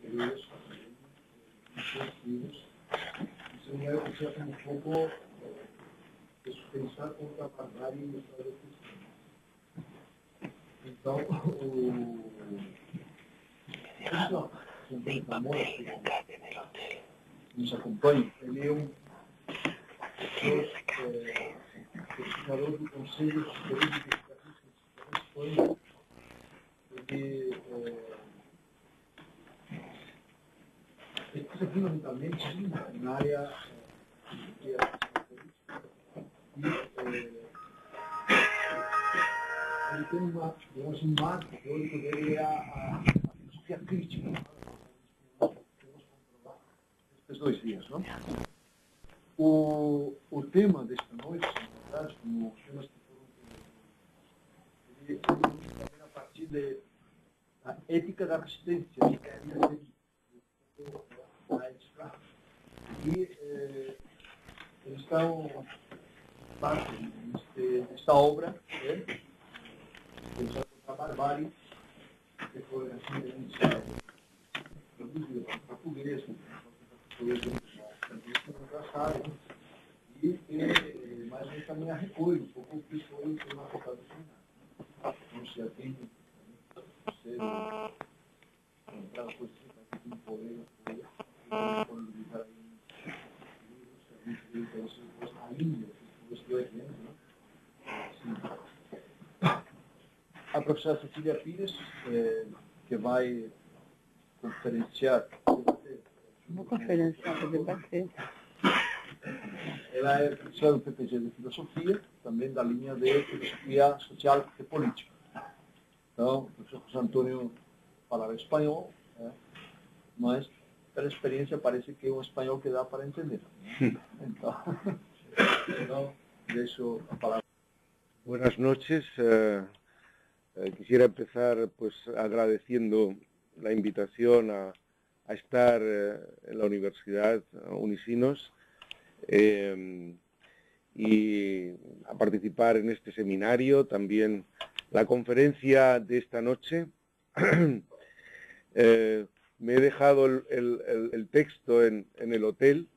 anteriores, muchos libros, y sería que sea como un poco pensar contra a barbárie e a história cristã. Então, o nos acompanha, ele é um pesquisador do Conselho Superior de Pesquisa da Espanha. Ele pesquisa fundamentalmente na área de política e ele tem um marco teórico dele é a filosofia crítica. Esses 2 dias, não? O tema desta noite, na verdade, como os temas que foram também a partir da ética da resistência, que é a vida de escravo. E eles estão parte desta obra, pensando contra a barbárie, que foi assim traduzida para português, e mas ele também recolhe um pouco o que foi o tema afetado no final. Não se atende, você entrar com esse tipo de poder, disponibilizar aí livros, a Índia, que estou vendo, né? A professora Cecília Pires, que vai conferenciar, vou conferenciar para debater. Ela é professora do PPG de Filosofia, também da linha de Filosofia Social e Política. Então, o professor José Antônio falava espanhol, mas pela experiência parece que é um espanhol que dá para entender. Então deixo a palavra. Buenas noches. Quisiera empezar pues agradeciendo la invitación a estar en la Universidad Unisinos y a participar en este seminario, también la conferencia de esta noche. Me he dejado el texto en el hotel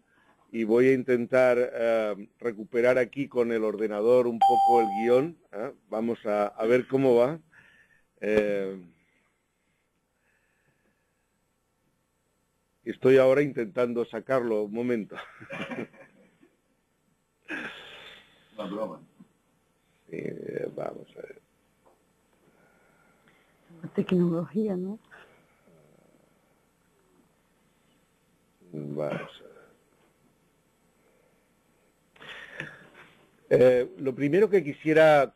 y voy a intentar recuperar aquí con el ordenador un poco el guión. Vamos a ver cómo va. Estoy ahora intentando sacarlo, un momento. Una broma. Sí, vamos a ver. Tecnología, ¿no? Vamos a ver. Lo primero que quisiera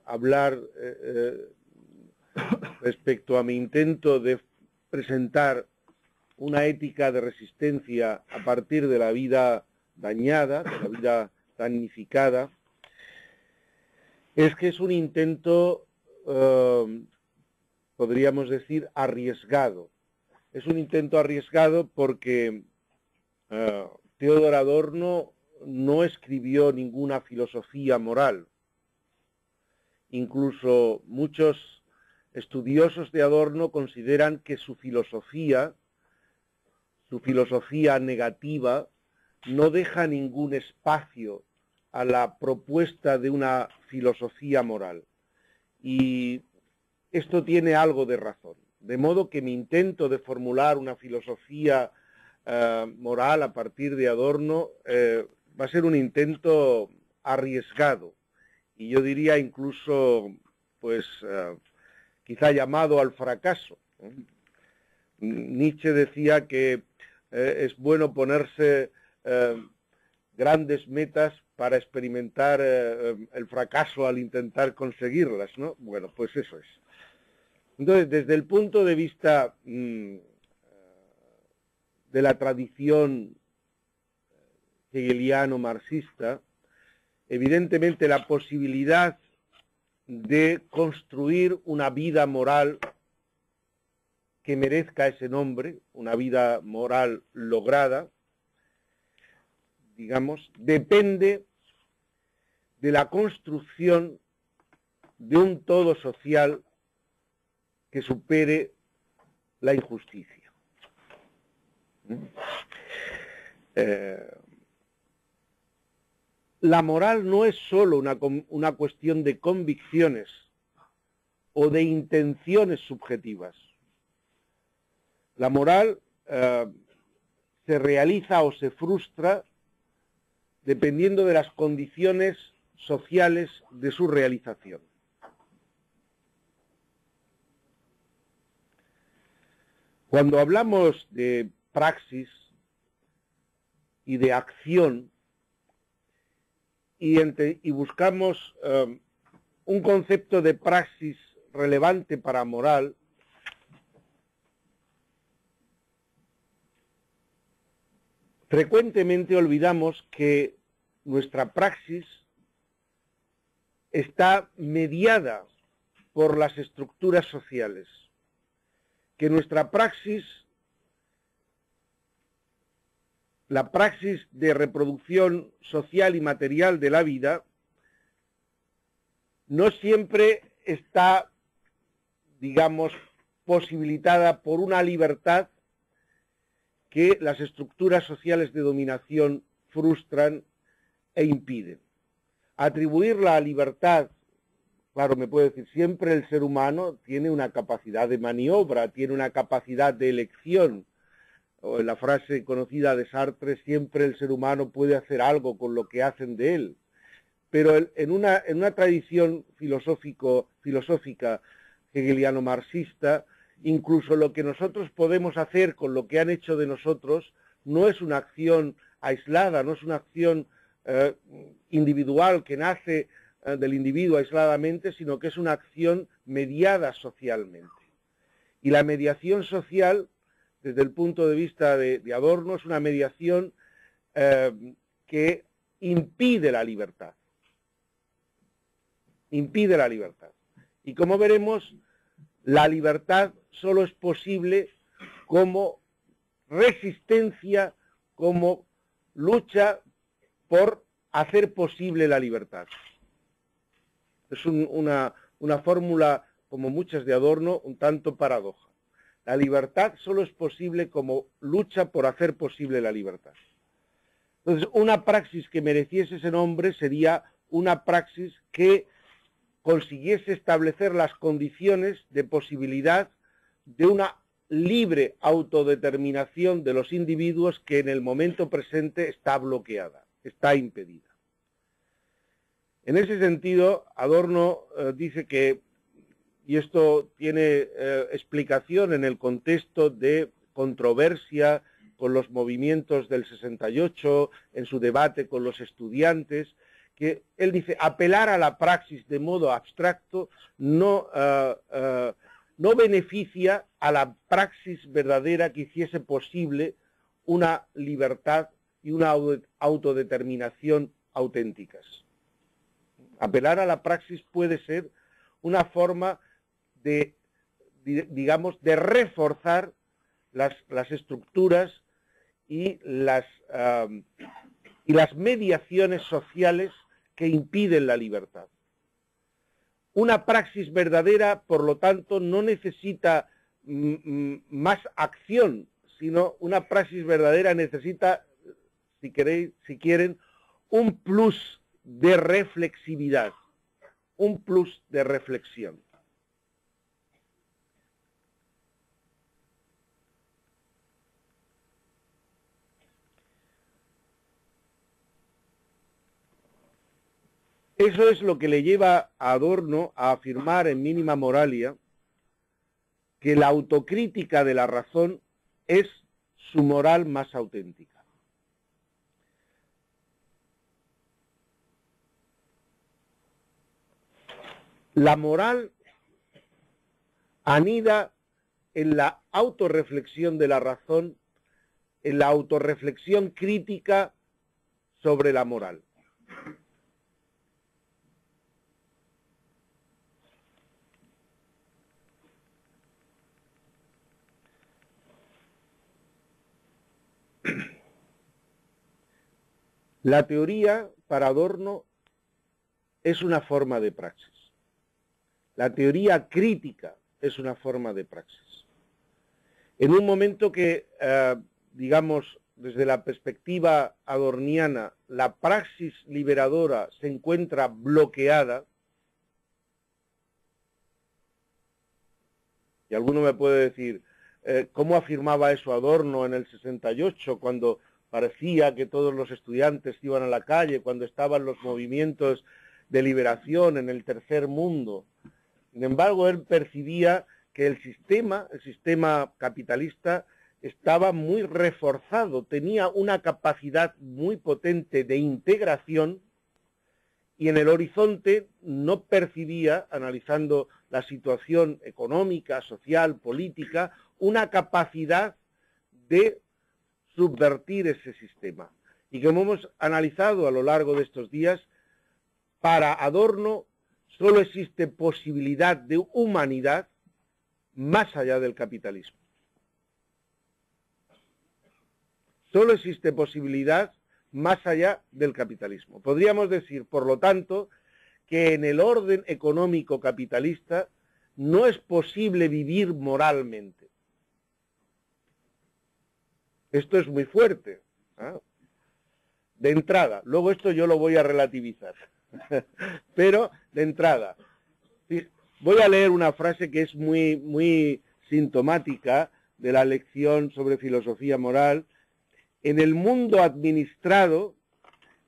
hablar respecto a mi intento de presentar una ética de resistencia a partir de la vida dañada, de la vida damnificada, es que es un intento, podríamos decir, arriesgado. Es un intento arriesgado porque Theodor Adorno no escribió ninguna filosofía moral. Incluso muchos estudiosos de Adorno consideran que su filosofía negativa, no deja ningún espacio a la propuesta de una filosofía moral. Y esto tiene algo de razón. De modo que mi intento de formular una filosofía moral a partir de Adorno va a ser un intento arriesgado. Y yo diría incluso, pues, quizá llamado al fracaso. Nietzsche decía que es bueno ponerse grandes metas para experimentar el fracaso al intentar conseguirlas, ¿no? Bueno, pues eso es. Entonces, desde el punto de vista de la tradición hegeliano-marxista, evidentemente la posibilidad de construir una vida moral que merezca ese nombre, una vida moral lograda, digamos, depende de la construcción de un todo social que supere la injusticia. La moral no es solo una cuestión de convicciones o de intenciones subjetivas. La moral se realiza o se frustra dependiendo de las condiciones sociales de su realización. Cuando hablamos de praxis y de acción y buscamos un concepto de praxis relevante para moral, frecuentemente olvidamos que nuestra praxis está mediada por las estructuras sociales, que nuestra praxis, la praxis de reproducción social y material de la vida, no siempre está, digamos, posibilitada por una libertad que las estructuras sociales de dominación frustran e impiden. Atribuirla a libertad, claro, me puede decir, siempre el ser humano tiene una capacidad de maniobra, tiene una capacidad de elección. O en la frase conocida de Sartre, siempre el ser humano puede hacer algo con lo que hacen de él. Pero en una tradición filosófica hegeliano-marxista, incluso lo que nosotros podemos hacer con lo que han hecho de nosotros no es una acción aislada, no es una acción individual que nace del individuo aisladamente, sino que es una acción mediada socialmente. Y la mediación social, desde el punto de vista de Adorno, es una mediación que impide la libertad. Impide la libertad. Y como veremos, la libertad solo es posible como resistencia, como lucha por hacer posible la libertad. Es una fórmula, como muchas de Adorno, un tanto paradoja. La libertad solo es posible como lucha por hacer posible la libertad. Entonces, una praxis que mereciese ese nombre sería una praxis que consiguiese establecer las condiciones de posibilidad de una libre autodeterminación de los individuos que en el momento presente está bloqueada, está impedida. En ese sentido, Adorno dice que, y esto tiene explicación en el contexto de controversia con los movimientos del 68, en su debate con los estudiantes, que él dice, apelar a la praxis de modo abstracto no beneficia a la praxis verdadera que hiciese posible una libertad y una autodeterminación auténticas. Apelar a la praxis puede ser una forma de, digamos, de reforzar las estructuras y las mediaciones sociales que impiden la libertad. Una praxis verdadera, por lo tanto, no necesita más acción, sino una praxis verdadera necesita, si quieren, un plus de reflexividad, un plus de reflexión. Eso es lo que le lleva a Adorno a afirmar en Mínima Moralia que la autocrítica de la razón es su moral más auténtica. La moral anida en la autorreflexión de la razón, en la autorreflexión crítica sobre la moral. La teoría, para Adorno, es una forma de praxis. La teoría crítica es una forma de praxis. en un momento que, digamos, desde la perspectiva adorniana, la praxis liberadora se encuentra bloqueada, y alguno me puede decir, ¿cómo afirmaba eso Adorno en el 68, cuando parecía que todos los estudiantes iban a la calle, cuando estaban los movimientos de liberación en el tercer mundo? Sin embargo, él percibía que el sistema capitalista, estaba muy reforzado, tenía una capacidad muy potente de integración, y en el horizonte no percibía, analizando la situación económica, social, política, una capacidad de subvertir ese sistema. Y como hemos analizado a lo largo de estos días, para Adorno solo existe posibilidad de humanidad más allá del capitalismo. Solo existe posibilidad más allá del capitalismo. Podríamos decir, por lo tanto, que en el orden económico capitalista no es posible vivir moralmente. Esto es muy fuerte, ¿eh? De entrada. Luego esto yo lo voy a relativizar. Pero, de entrada, voy a leer una frase que es muy sintomática de la lección sobre filosofía moral. En el mundo administrado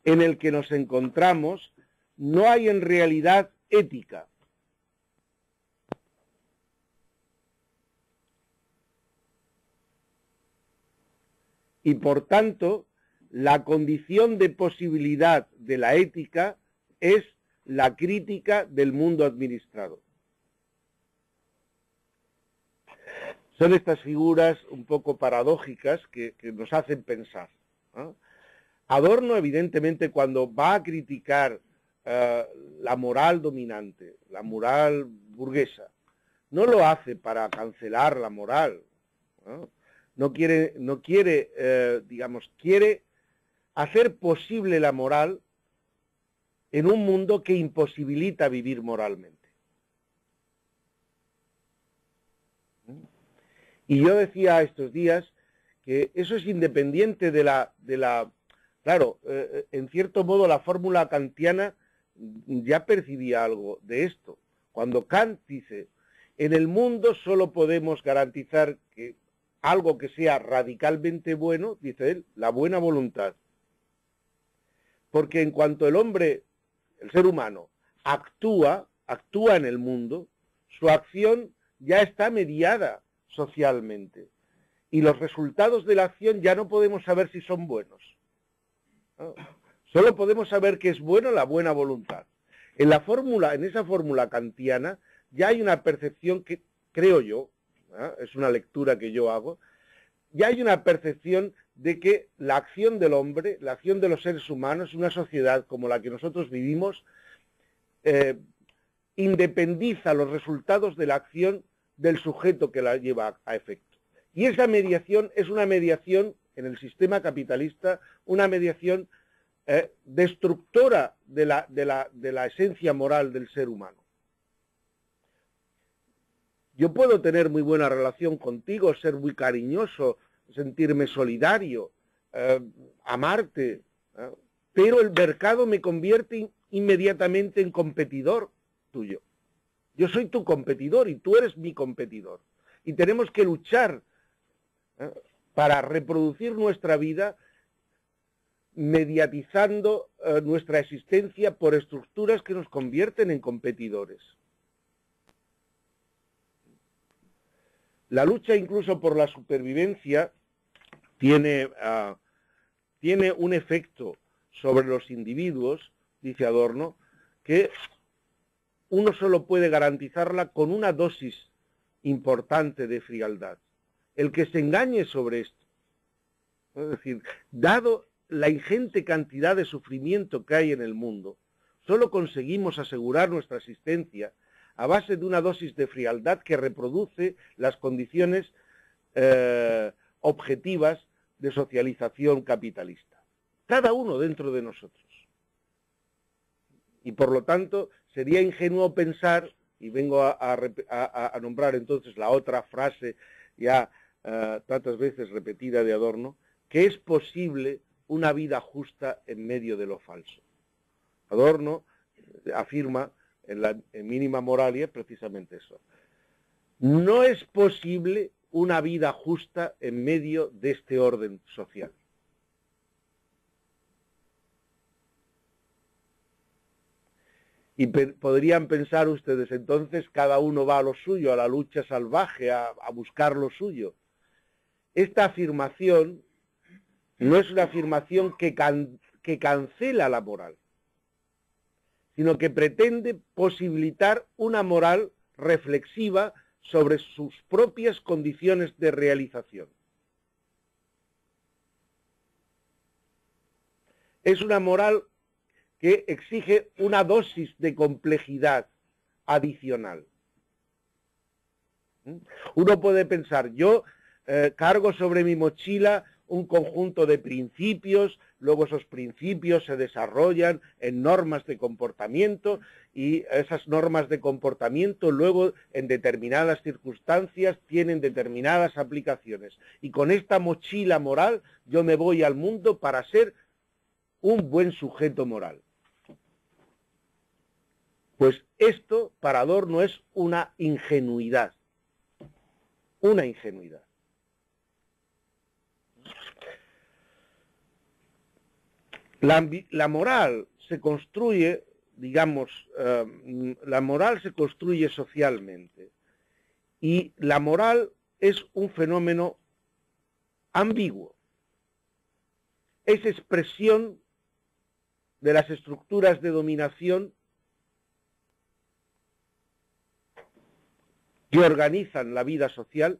en el que nos encontramos, no hay en realidad ética. Y por tanto, la condición de posibilidad de la ética es la crítica del mundo administrado. Son estas figuras un poco paradójicas que nos hacen pensar, ¿no? Adorno, evidentemente, cuando va a criticar la moral dominante, la moral burguesa, no lo hace para cancelar la moral, ¿no? Digamos, quiere hacer posible la moral en un mundo que imposibilita vivir moralmente. Y yo decía estos días que eso es independiente de la claro, en cierto modo la fórmula kantiana ya percibía algo de esto. Cuando Kant dice, en el mundo solo podemos garantizar que algo que sea radicalmente bueno, dice él, la buena voluntad. Porque en cuanto el hombre, el ser humano, actúa en el mundo, su acción ya está mediada socialmente. Y los resultados de la acción ya no podemos saber si son buenos. ¿No? Solo podemos saber que es bueno la buena voluntad. En esa fórmula kantiana, ya hay una percepción que, creo yo, es una lectura que yo hago, ya hay una percepción de que la acción del hombre, la acción de los seres humanos, una sociedad como la que nosotros vivimos, independiza los resultados de la acción del sujeto que la lleva a efecto. Y esa mediación es una mediación, en el sistema capitalista, una mediación destructora de la esencia moral del ser humano. Yo puedo tener muy buena relación contigo, ser muy cariñoso, sentirme solidario, amarte, pero el mercado me convierte inmediatamente en competidor tuyo. Yo soy tu competidor y tú eres mi competidor. Y tenemos que luchar para reproducir nuestra vida mediatizando nuestra existencia por estructuras que nos convierten en competidores. La lucha incluso por la supervivencia tiene un efecto sobre los individuos, dice Adorno, que uno solo puede garantizarla con una dosis importante de frialdad. El que se engañe sobre esto, es decir, dado la ingente cantidad de sufrimiento que hay en el mundo, solo conseguimos asegurar nuestra existencia a base de una dosis de frialdad que reproduce las condiciones objetivas de socialización capitalista. Cada uno dentro de nosotros. Y por lo tanto, sería ingenuo pensar, y vengo a nombrar entonces la otra frase ya tantas veces repetida de Adorno, que es posible una vida justa en medio de lo falso. Adorno afirma en Mínima Moralia precisamente eso. No es posible una vida justa en medio de este orden social. Y podrían pensar ustedes, entonces cada uno va a lo suyo, a la lucha salvaje, a buscar lo suyo. Esta afirmación no es una afirmación que cancela la moral, sino que pretende posibilitar una moral reflexiva sobre sus propias condiciones de realización. Es una moral que exige una dosis de complejidad adicional. Uno puede pensar, yo cargo sobre mi mochila un conjunto de principios, luego esos principios se desarrollan en normas de comportamiento y esas normas de comportamiento luego en determinadas circunstancias tienen determinadas aplicaciones. Y con esta mochila moral yo me voy al mundo para ser un buen sujeto moral. Pues esto para Adorno es una ingenuidad. Una ingenuidad. La moral se construye, digamos, la moral se construye socialmente. Y la moral es un fenómeno ambiguo. Es expresión de las estructuras de dominación que organizan la vida social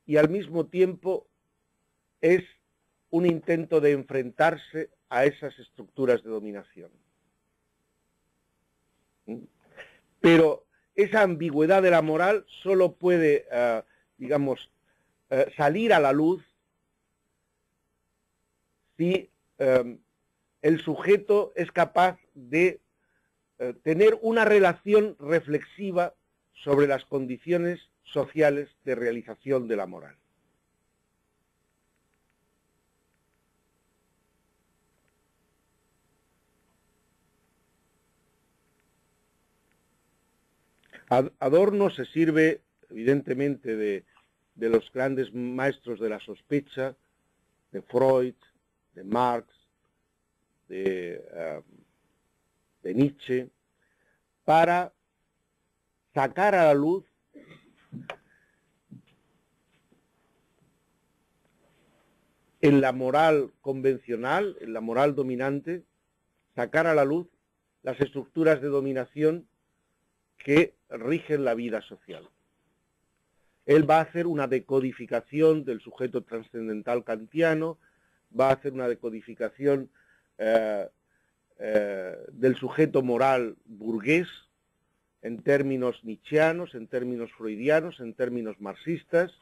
y al mismo tiempo es un intento de enfrentarse a esas estructuras de dominación. Pero esa ambigüedad de la moral solo puede, digamos, salir a la luz si el sujeto es capaz de tener una relación reflexiva sobre las condiciones sociales de realización de la moral. Adorno se sirve, evidentemente, de los grandes maestros de la sospecha, de Freud, de Marx, de Nietzsche, para sacar a la luz en la moral convencional, en la moral dominante, sacar a la luz las estructuras de dominación que rigen la vida social. Él va a hacer una decodificación del sujeto trascendental kantiano, va a hacer una decodificación del sujeto moral burgués, en términos nietzscheanos, en términos freudianos, en términos marxistas.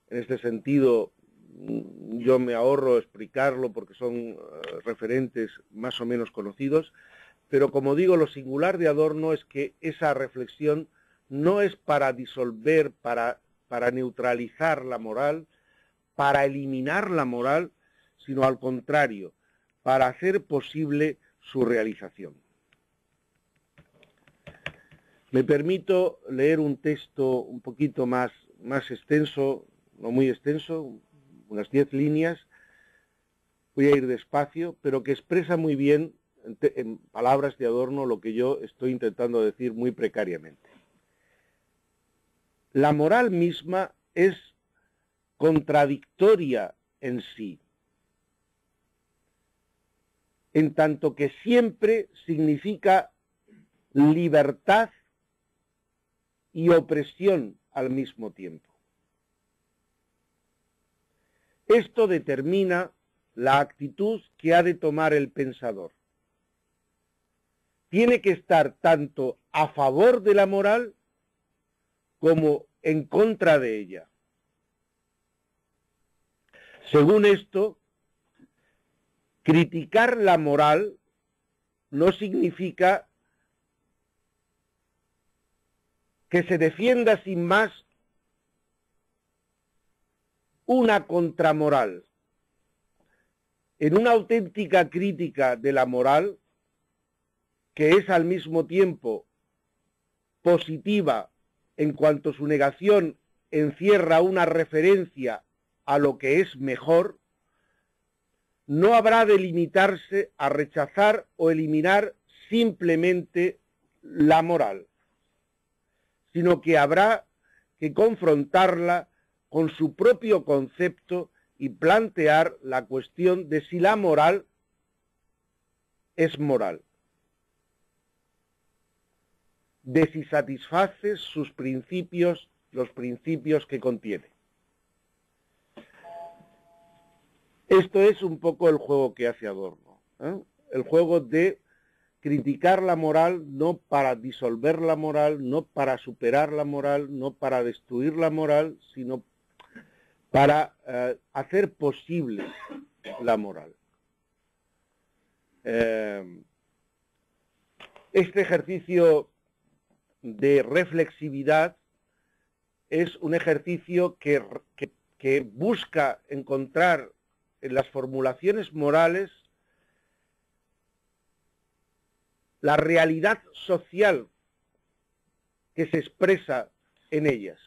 En este sentido, yo me ahorro explicarlo porque son referentes más o menos conocidos, pero como digo, lo singular de Adorno es que esa reflexión no es para disolver, para neutralizar la moral, para eliminar la moral, sino al contrario, para hacer posible su realización. Me permito leer un texto un poquito más extenso, no muy extenso, unas 10 líneas, voy a ir despacio, pero que expresa muy bien, en palabras de Adorno, lo que yo estoy intentando decir muy precariamente. La moral misma es contradictoria en sí, en tanto que siempre significa libertad y opresión al mismo tiempo. Esto determina la actitud que ha de tomar el pensador. Tiene que estar tanto a favor de la moral como en contra de ella. Según esto, criticar la moral no significa que se defienda sin más una contramoral, en una auténtica crítica de la moral, que es al mismo tiempo positiva en cuanto su negación encierra una referencia a lo que es mejor, no habrá de limitarse a rechazar o eliminar simplemente la moral, sino que habrá que confrontarla con su propio concepto y plantear la cuestión de si la moral es moral, de si satisface sus principios, los principios que contiene. Esto es un poco el juego que hace Adorno, ¿eh? El juego de criticar la moral no para disolver la moral, no para superar la moral, no para destruir la moral, sino para hacer posible la moral. Este ejercicio de reflexividad es un ejercicio que busca encontrar en las formulaciones morales la realidad social que se expresa en ellas.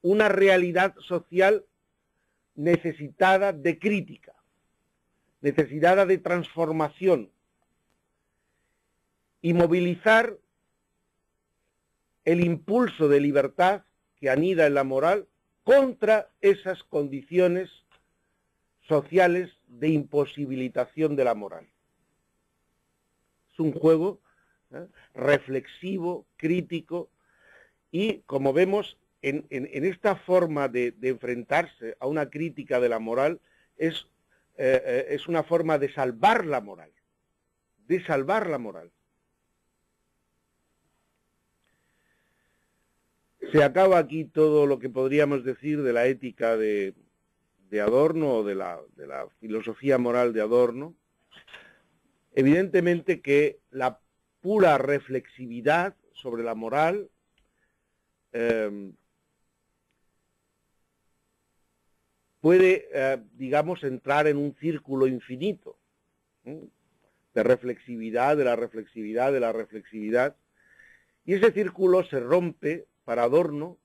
Una realidad social necesitada de crítica, necesitada de transformación, y movilizar el impulso de libertad que anida en la moral contra esas condiciones sociales de imposibilitación de la moral. Es un juego reflexivo, crítico, y como vemos, en esta forma de enfrentarse a una crítica de la moral es una forma de salvar la moral, de salvar la moral. Se acaba aquí todo lo que podríamos decir de la ética de Adorno o de la filosofía moral de Adorno. Evidentemente que la pura reflexividad sobre la moral puede, digamos, entrar en un círculo infinito de reflexividad, de la reflexividad, de la reflexividad, y ese círculo se rompe para Adorno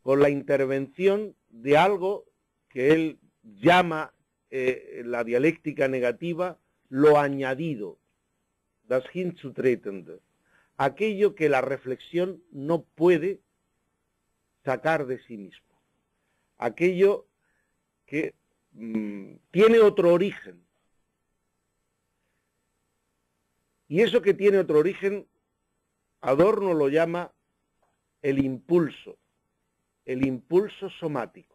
con la intervención de algo que él llama la dialéctica negativa lo añadido, das Hinzutretende, aquello que la reflexión no puede sacar de sí mismo, aquello que tiene otro origen. Y eso que tiene otro origen, Adorno lo llama el impulso somático.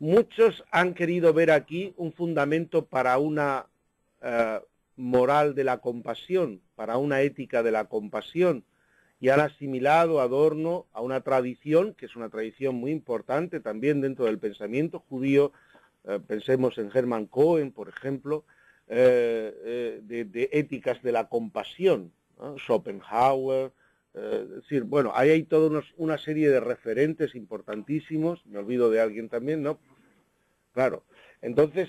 Muchos han querido ver aquí un fundamento para una moral de la compasión, para una ética de la compasión, y han asimilado a Adorno a una tradición, que es una tradición muy importante también dentro del pensamiento judío. Pensemos en Hermann Cohen, por ejemplo, de éticas de la compasión, ¿no? Schopenhauer, es decir, bueno, ahí hay toda una serie de referentes importantísimos, me olvido de alguien también, ¿no? Claro, entonces,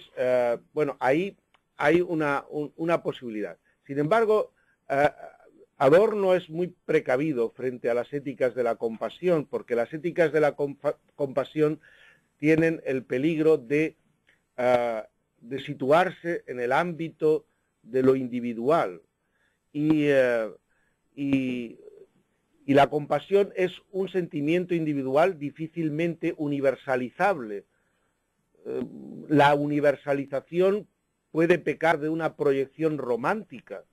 bueno, ahí hay una posibilidad. Sin embargo, Adorno es muy precavido frente a las éticas de la compasión, porque las éticas de la compasión tienen el peligro de situarse en el ámbito de lo individual, y la compasión es un sentimiento individual difícilmente universalizable. La universalización puede pecar de una proyección romántica.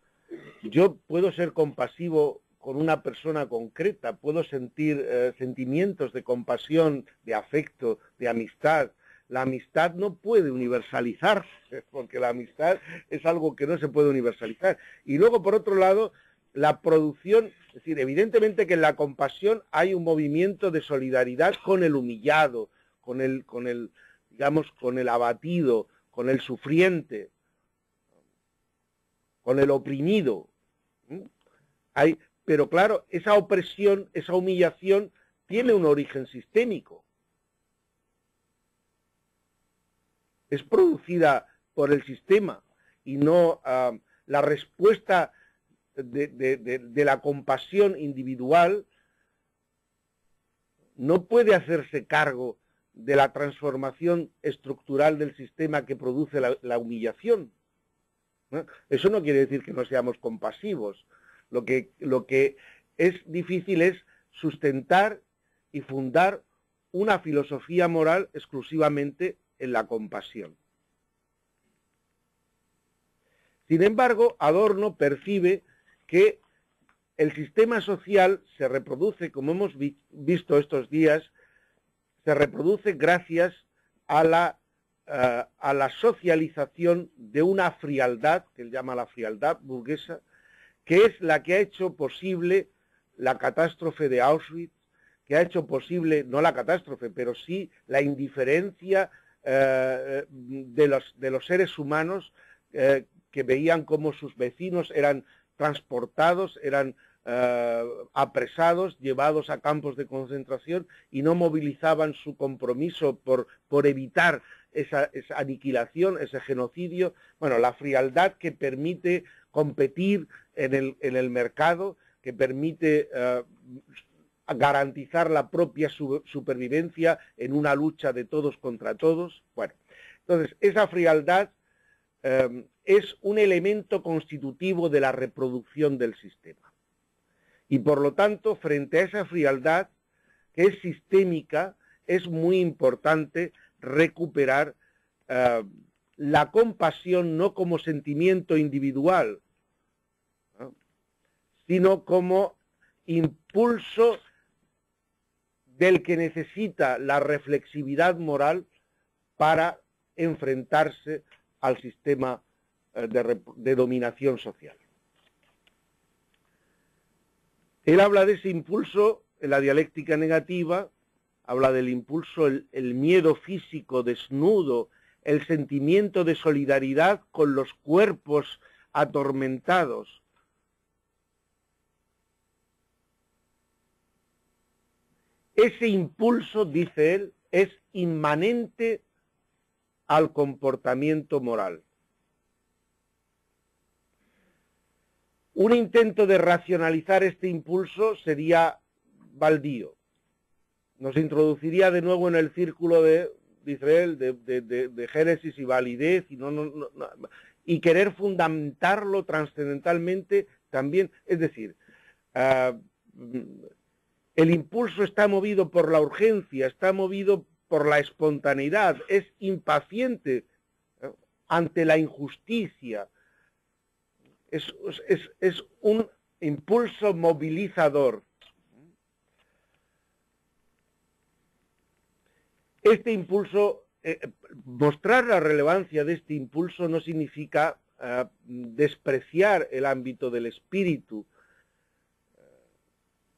Yo puedo ser compasivo con una persona concreta, puedo sentir sentimientos de compasión, de afecto, de amistad. La amistad no puede universalizarse, porque la amistad es algo que no se puede universalizar. Y luego, por otro lado, la producción, es decir, evidentemente que en la compasión hay un movimiento de solidaridad con el humillado, con el digamos, con el abatido, con el sufriente, con el oprimido. Pero claro, esa opresión, esa humillación tiene un origen sistémico. Es producida por el sistema y no la respuesta de la compasión individual no puede hacerse cargo de la transformación estructural del sistema que produce la humillación, ¿no? Eso no quiere decir que no seamos compasivos. Lo que es difícil es sustentar y fundar una filosofía moral exclusivamente en la compasión. Sin embargo, Adorno percibe que el sistema social se reproduce, como hemos visto estos días, se reproduce gracias a la socialización de una frialdad, que él llama la frialdad burguesa, que es la que ha hecho posible la catástrofe de Auschwitz, que ha hecho posible, no la catástrofe, pero sí la indiferencia de los seres humanos que veían cómo sus vecinos eran transportados, eran apresados, llevados a campos de concentración y no movilizaban su compromiso por evitar esa aniquilación, ese genocidio. Bueno, la frialdad que permite competir en el mercado, que permite garantizar la propia supervivencia en una lucha de todos contra todos. Bueno, entonces esa frialdad es un elemento constitutivo de la reproducción del sistema. Y por lo tanto, frente a esa frialdad, que es sistémica, es muy importante recuperar la compasión no como sentimiento individual, ¿no?, sino como impulso del que necesita la reflexividad moral para enfrentarse al sistema de dominación social. Él habla de ese impulso en la dialéctica negativa, habla del impulso, el miedo físico desnudo, el sentimiento de solidaridad con los cuerpos atormentados. Ese impulso, dice él, es inmanente al comportamiento moral. Un intento de racionalizar este impulso sería baldío. Nos introduciría de nuevo en el círculo de Israel, de génesis y validez, y querer fundamentarlo trascendentalmente también. Es decir, el impulso está movido por la urgencia, está movido por la espontaneidad, es impaciente ante la injusticia. Es un impulso movilizador. Este impulso, mostrar la relevancia de este impulso no significa despreciar el ámbito del espíritu,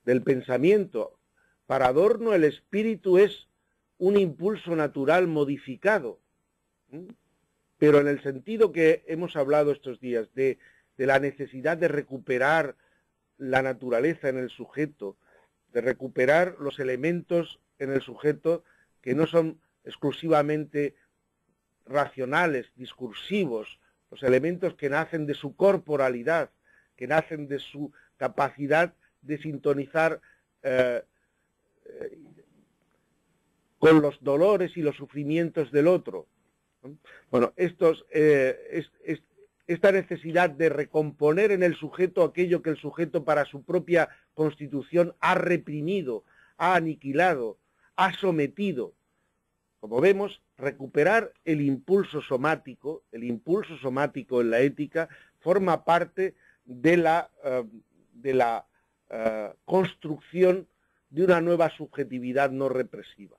del pensamiento. Para Adorno el espíritu es un impulso natural modificado, pero en el sentido que hemos hablado estos días de la necesidad de recuperar la naturaleza en el sujeto, de recuperar los elementos en el sujeto que no son exclusivamente racionales, discursivos, los elementos que nacen de su corporalidad, que nacen de su capacidad de sintonizar con los dolores y los sufrimientos del otro. Bueno, esta necesidad de recomponer en el sujeto aquello que el sujeto para su propia constitución ha reprimido, ha aniquilado, ha sometido. Como vemos, recuperar el impulso somático en la ética forma parte de la construcción de una nueva subjetividad no represiva.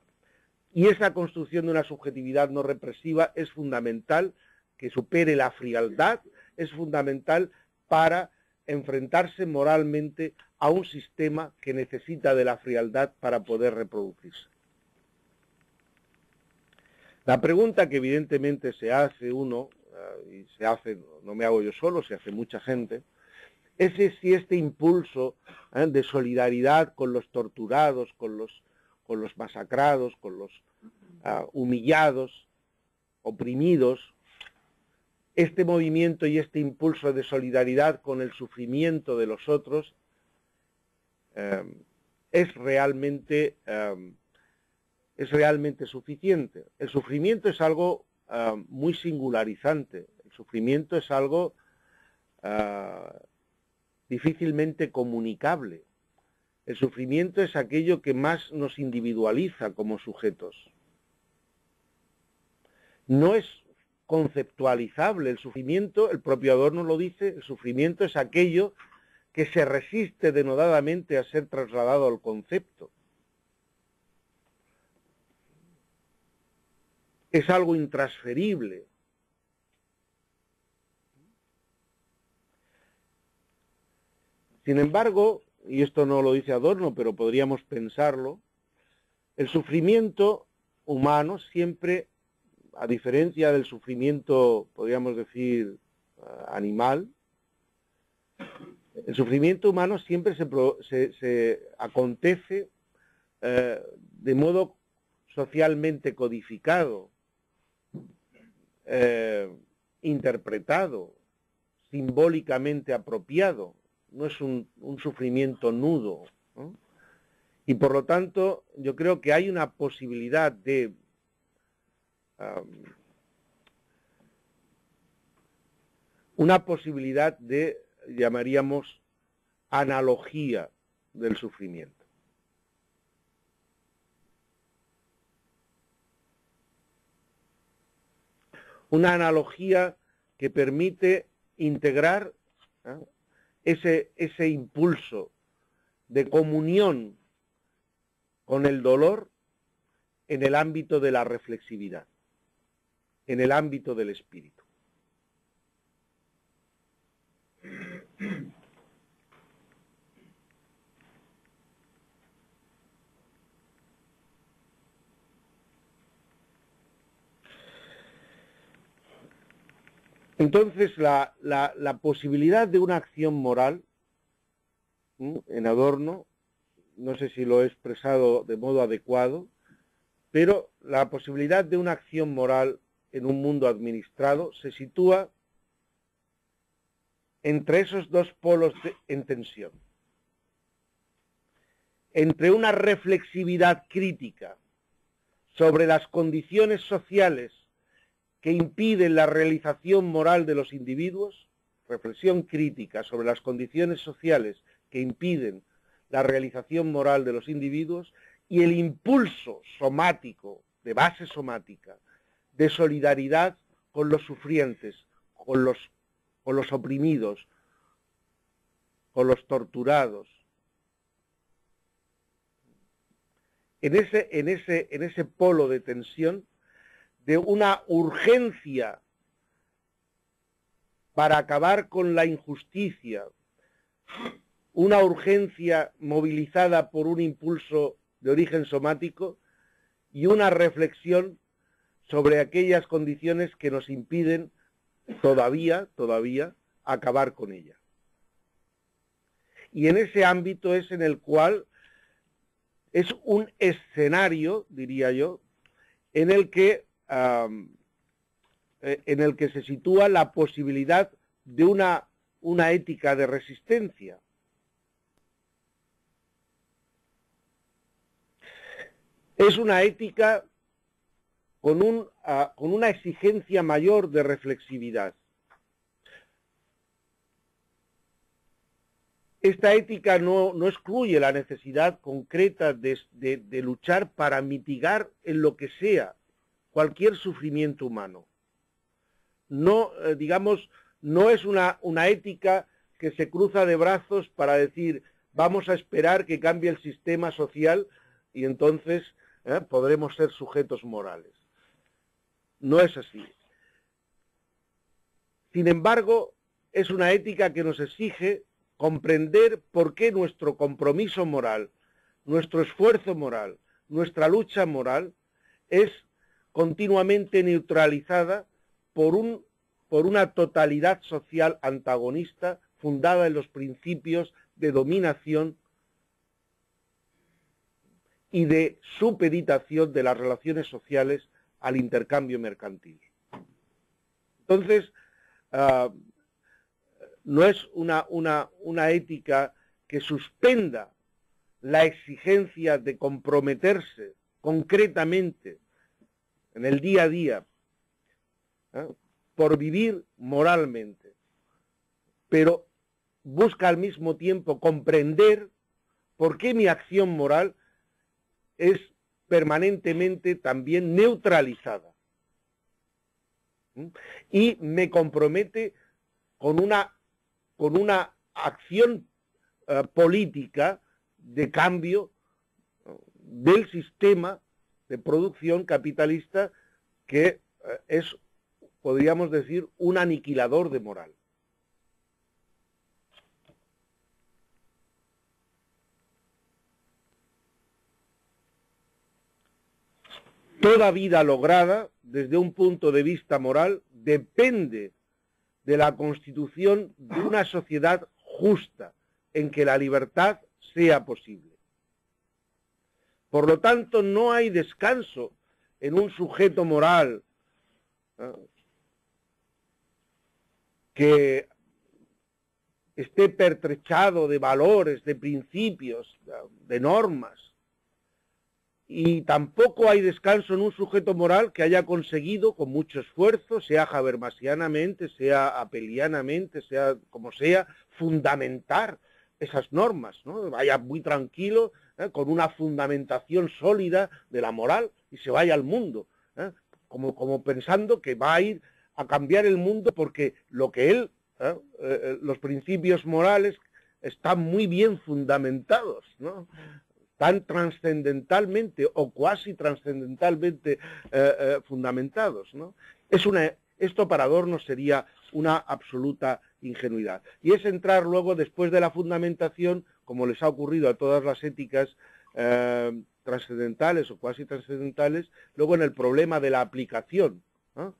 Y esa construcción de una subjetividad no represiva es fundamental, que supere la frialdad, es fundamental para enfrentarse moralmente a un sistema que necesita de la frialdad para poder reproducirse. La pregunta que evidentemente se hace uno, y se hace, no me hago yo solo, se hace mucha gente, este impulso de solidaridad con los torturados, con los masacrados, con los humillados, oprimidos, este movimiento y este impulso de solidaridad con el sufrimiento de los otros es realmente suficiente. El sufrimiento es algo muy singularizante. El sufrimiento es algo difícilmente comunicable. El sufrimiento es aquello que más nos individualiza como sujetos. No es conceptualizable el sufrimiento, el propio Adorno lo dice, el sufrimiento es aquello que se resiste denodadamente a ser trasladado al concepto. Es algo intransferible. Sin embargo, y esto no lo dice Adorno, pero podríamos pensarlo, el sufrimiento humano siempre, a diferencia del sufrimiento, podríamos decir, animal, el sufrimiento humano siempre se acontece de modo socialmente codificado, interpretado, simbólicamente apropiado. No es un sufrimiento nudo, ¿no? Y por lo tanto, yo creo que hay una posibilidad de llamaríamos, analogía del sufrimiento. Una analogía que permite integrar ese impulso de comunión con el dolor en el ámbito de la reflexividad, en el ámbito del espíritu. Entonces, la posibilidad de una acción moral, en Adorno, no sé si lo he expresado de modo adecuado, pero la posibilidad de una acción moral en un mundo administrado se sitúa entre esos dos polos en tensión. Entre una reflexividad crítica sobre las condiciones sociales que impiden la realización moral de los individuos, reflexión crítica sobre las condiciones sociales que impiden la realización moral de los individuos, y el impulso somático, de base somática, de solidaridad con los sufrientes, con los oprimidos, con los torturados. En ese polo de tensión, de una urgencia para acabar con la injusticia, una urgencia movilizada por un impulso de origen somático y una reflexión sobre aquellas condiciones que nos impiden todavía acabar con ella. Y en ese ámbito es en el cual es un escenario, diría yo, en el que se sitúa la posibilidad de una ética de resistencia. Es una ética con una exigencia mayor de reflexividad. Esta ética no excluye la necesidad concreta de luchar para mitigar en lo que sea cualquier sufrimiento humano. No, digamos, no es una ética que se cruza de brazos para decir vamos a esperar que cambie el sistema social y entonces podremos ser sujetos morales. No es así. Sin embargo, es una ética que nos exige comprender por qué nuestro compromiso moral, nuestro esfuerzo moral, nuestra lucha moral es continuamente neutralizada por una totalidad social antagonista fundada en los principios de dominación y de supeditación de las relaciones sociales al intercambio mercantil. Entonces, no es una ética que suspenda la exigencia de comprometerse concretamente en el día a día por vivir moralmente, pero busca al mismo tiempo comprender por qué mi acción moral es permanentemente también neutralizada y me compromete con una acción política de cambio del sistema de producción capitalista que es, podríamos decir, un aniquilador de moral. Toda vida lograda, desde un punto de vista moral, depende de la constitución de una sociedad justa, en que la libertad sea posible. Por lo tanto, no hay descanso en un sujeto moral que esté pertrechado de valores, de principios, de normas. Y tampoco hay descanso en un sujeto moral que haya conseguido con mucho esfuerzo, sea habermasianamente, sea apelianamente, sea como sea, fundamentar esas normas, ¿no? Vaya muy tranquilo, con una fundamentación sólida de la moral y se vaya al mundo, como pensando que va a ir a cambiar el mundo porque lo que él, los principios morales están muy bien fundamentados, ¿no? Tan trascendentalmente o cuasi trascendentalmente fundamentados, ¿no? Esto para Adorno sería una absoluta ingenuidad. Y es entrar luego, después de la fundamentación, como les ha ocurrido a todas las éticas trascendentales o cuasi trascendentales, luego en el problema de la aplicación, ¿no?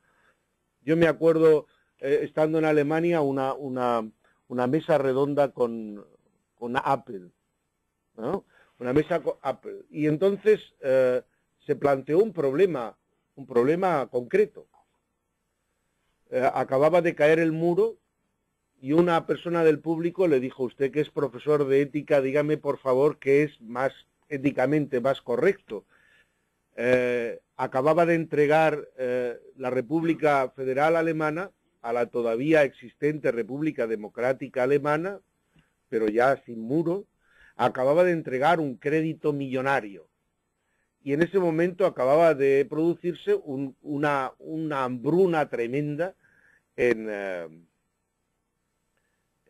Yo me acuerdo, estando en Alemania, una mesa redonda con Apple, ¿no? Una mesa con Apple. Y entonces se planteó un problema concreto. Acababa de caer el muro y una persona del público le dijo: usted que es profesor de ética, dígame por favor qué es más éticamente más correcto. Acababa de entregar la República Federal Alemana a la todavía existente República Democrática Alemana, pero ya sin muro. Acababa de entregar un crédito millonario y en ese momento acababa de producirse una hambruna tremenda en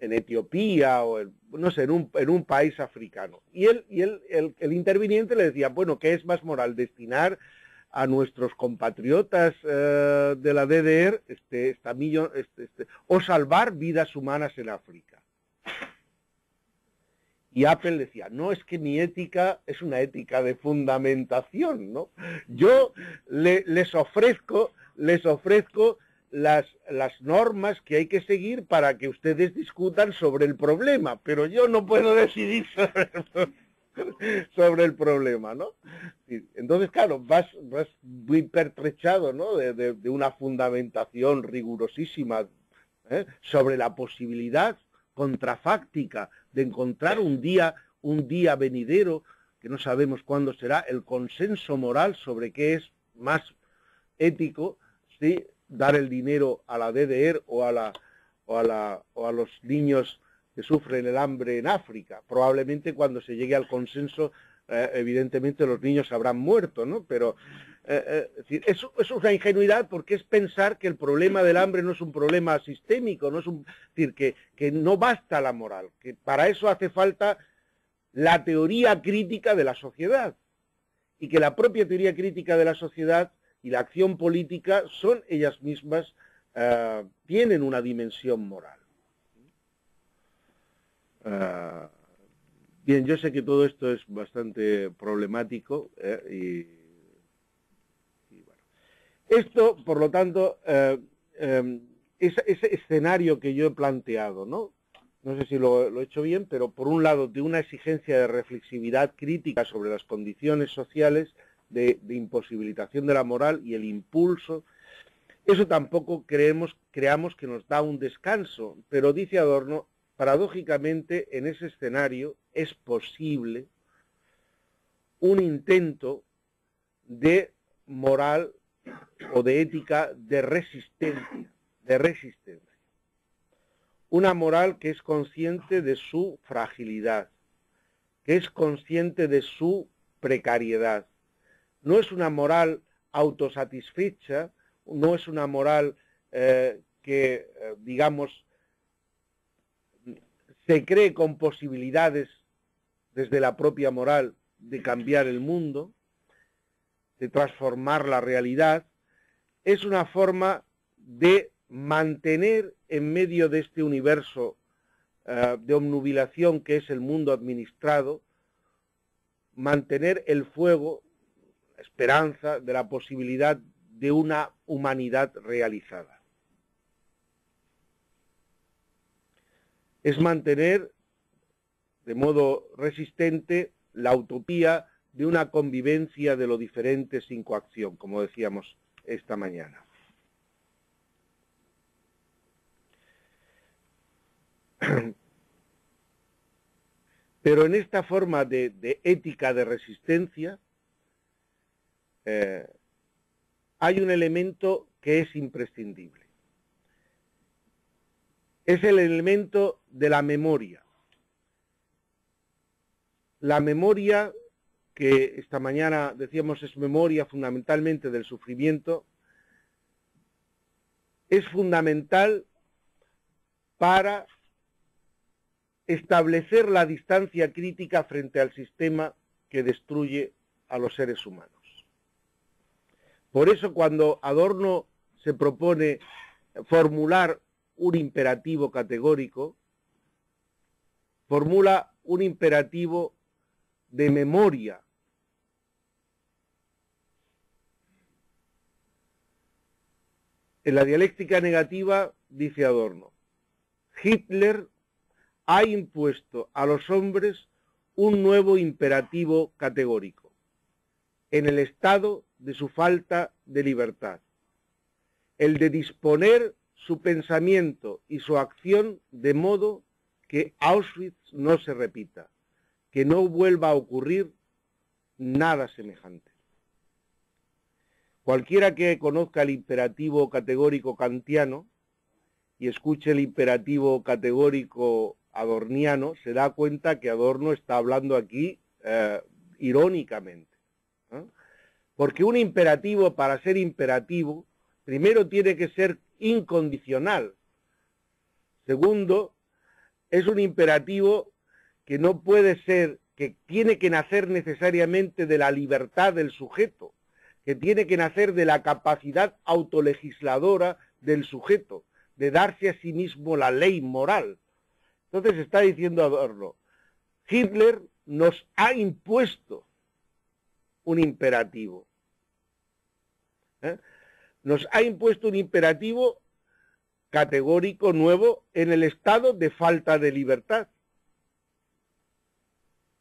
Etiopía o no sé, en un país africano. Y el interviniente le decía: bueno, ¿qué es más moral? ¿Destinar a nuestros compatriotas de la DDR o salvar vidas humanas en África? Y Apple decía: no, es que mi ética es una ética de fundamentación, ¿no? Yo les ofrezco las normas que hay que seguir para que ustedes discutan sobre el problema, pero yo no puedo decidir sobre el problema, ¿no? Entonces, claro, vas muy pertrechado, ¿no? de una fundamentación rigurosísima sobre la posibilidad contrafáctica de encontrar un día venidero, que no sabemos cuándo será, el consenso moral sobre qué es más ético, ¿sí? Dar el dinero a la DDR o a los niños que sufren el hambre en África. Probablemente cuando se llegue al consenso, evidentemente los niños habrán muerto, ¿no? Pero eso es una ingenuidad, porque es pensar que el problema del hambre no es un problema sistémico, no es decir, que no basta la moral, que para eso hace falta la teoría crítica de la sociedad, y que la propia teoría crítica de la sociedad y la acción política son ellas mismas, tienen una dimensión moral. Bien, yo sé que todo esto es bastante problemático y bueno. Esto, por lo tanto, ese escenario que yo he planteado, ¿no? no sé si lo he hecho bien, pero por un lado de una exigencia de reflexividad crítica sobre las condiciones sociales, de imposibilitación de la moral y el impulso. Eso tampoco creamos que nos da un descanso, pero dice Adorno, paradójicamente en ese escenario es posible un intento de moral o de ética de resistencia. Una moral que es consciente de su fragilidad, que es consciente de su precariedad. No es una moral autosatisfecha, no es una moral digamos, se cree con posibilidades desde la propia moral de cambiar el mundo, de transformar la realidad. Es una forma de mantener en medio de este universo de obnubilación que es el mundo administrado, mantener el fuego, la esperanza de la posibilidad de una humanidad realizada. Es mantener de modo resistente la utopía de una convivencia de lo diferente sin coacción, como decíamos esta mañana. Pero en esta forma de ética de resistencia hay un elemento que es imprescindible. Es el elemento de la memoria. La memoria, que esta mañana decíamos es memoria fundamentalmente del sufrimiento, es fundamental para establecer la distancia crítica frente al sistema que destruye a los seres humanos. Por eso cuando Adorno se propone formular un imperativo categórico, formula un imperativo de memoria. En la dialéctica negativa, dice Adorno, Hitler ha impuesto a los hombres un nuevo imperativo categórico, en el estado de su falta de libertad, el de disponer su pensamiento y su acción de modo que Auschwitz no se repita, que no vuelva a ocurrir nada semejante. Cualquiera que conozca el imperativo categórico kantiano y escuche el imperativo categórico adorniano, se da cuenta que Adorno está hablando aquí irónicamente, ¿no? Porque un imperativo, para ser imperativo, primero tiene que ser incondicional. Segundo, es un imperativo que no puede ser, que tiene que nacer necesariamente de la libertad del sujeto, que tiene que nacer de la capacidad autolegisladora del sujeto, de darse a sí mismo la ley moral. Entonces está diciendo Adorno, Hitler nos ha impuesto un imperativo. Nos ha impuesto un imperativo categórico nuevo en el estado de falta de libertad.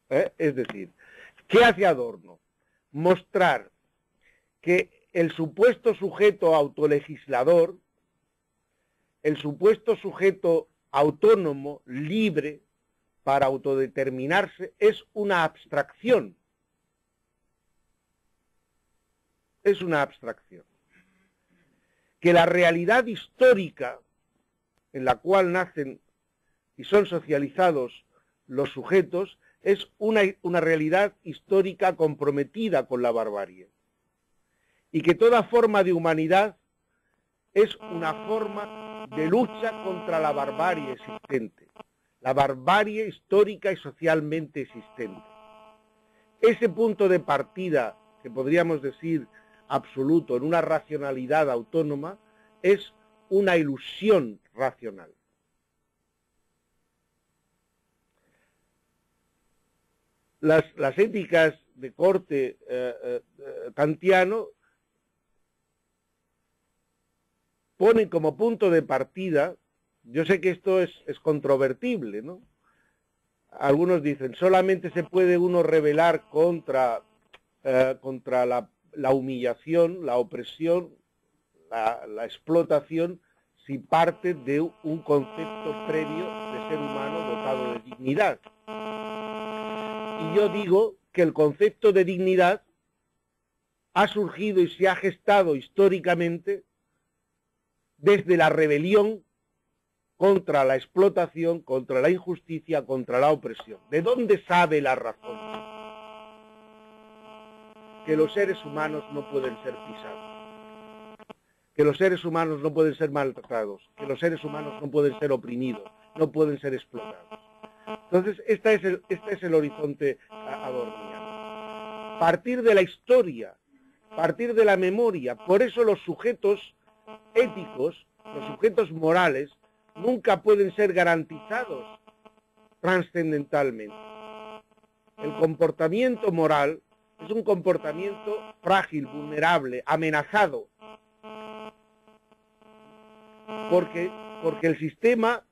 Es decir, ¿qué hace Adorno? Mostrar que el supuesto sujeto autolegislador, el supuesto sujeto autónomo, libre, para autodeterminarse, es una abstracción. Es una abstracción. Que la realidad histórica en la cual nacen y son socializados los sujetos es una realidad histórica comprometida con la barbarie. Y que toda forma de humanidad es una forma de lucha contra la barbarie existente, la barbarie histórica y socialmente existente. Ese punto de partida, que podríamos decir absoluto, en una racionalidad autónoma, es una ilusión racional. Las éticas de corte kantiano ponen como punto de partida Yo sé que esto es controvertible, ¿no? Algunos dicen, solamente se puede uno rebelar contra la humillación, la opresión, la explotación, si parte de un concepto previo de ser humano dotado de dignidad. Y yo digo que el concepto de dignidad ha surgido y se ha gestado históricamente desde la rebelión contra la explotación, contra la injusticia, contra la opresión. ¿De dónde sabe la razón? Que los seres humanos no pueden ser pisados, que los seres humanos no pueden ser maltratados, que los seres humanos no pueden ser oprimidos, no pueden ser explotados. Entonces, este es el horizonte adorniano. Partir de la historia, partir de la memoria. Por eso los sujetos éticos, los sujetos morales, nunca pueden ser garantizados trascendentalmente. El comportamiento moral es un comportamiento frágil, vulnerable, amenazado, porque el sistema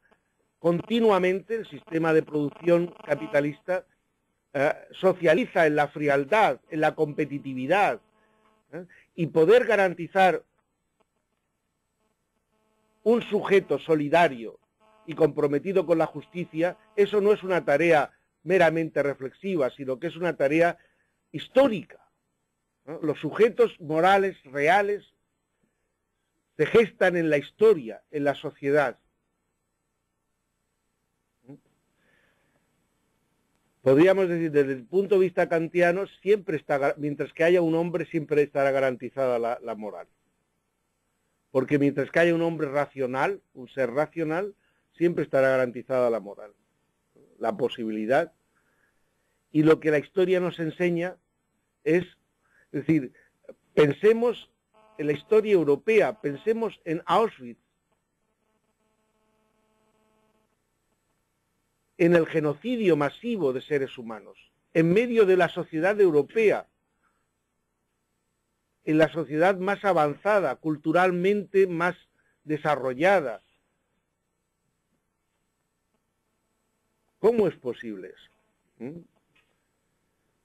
continuamente, el sistema de producción capitalista, socializa en la frialdad, en la competitividad, y poder garantizar un sujeto solidario y comprometido con la justicia, eso no es una tarea meramente reflexiva, sino que es una tarea histórica, ¿no? Los sujetos morales reales se gestan en la historia, en la sociedad. Podríamos decir, desde el punto de vista kantiano, siempre está, mientras que haya un hombre, siempre estará garantizada la moral. Porque mientras que haya un hombre racional, un ser racional, siempre estará garantizada la moral, la posibilidad. Y lo que la historia nos enseña es decir, pensemos en la historia europea, pensemos en Auschwitz, en el genocidio masivo de seres humanos, en medio de la sociedad europea, en la sociedad más avanzada, culturalmente más desarrollada. ¿Cómo es posible eso?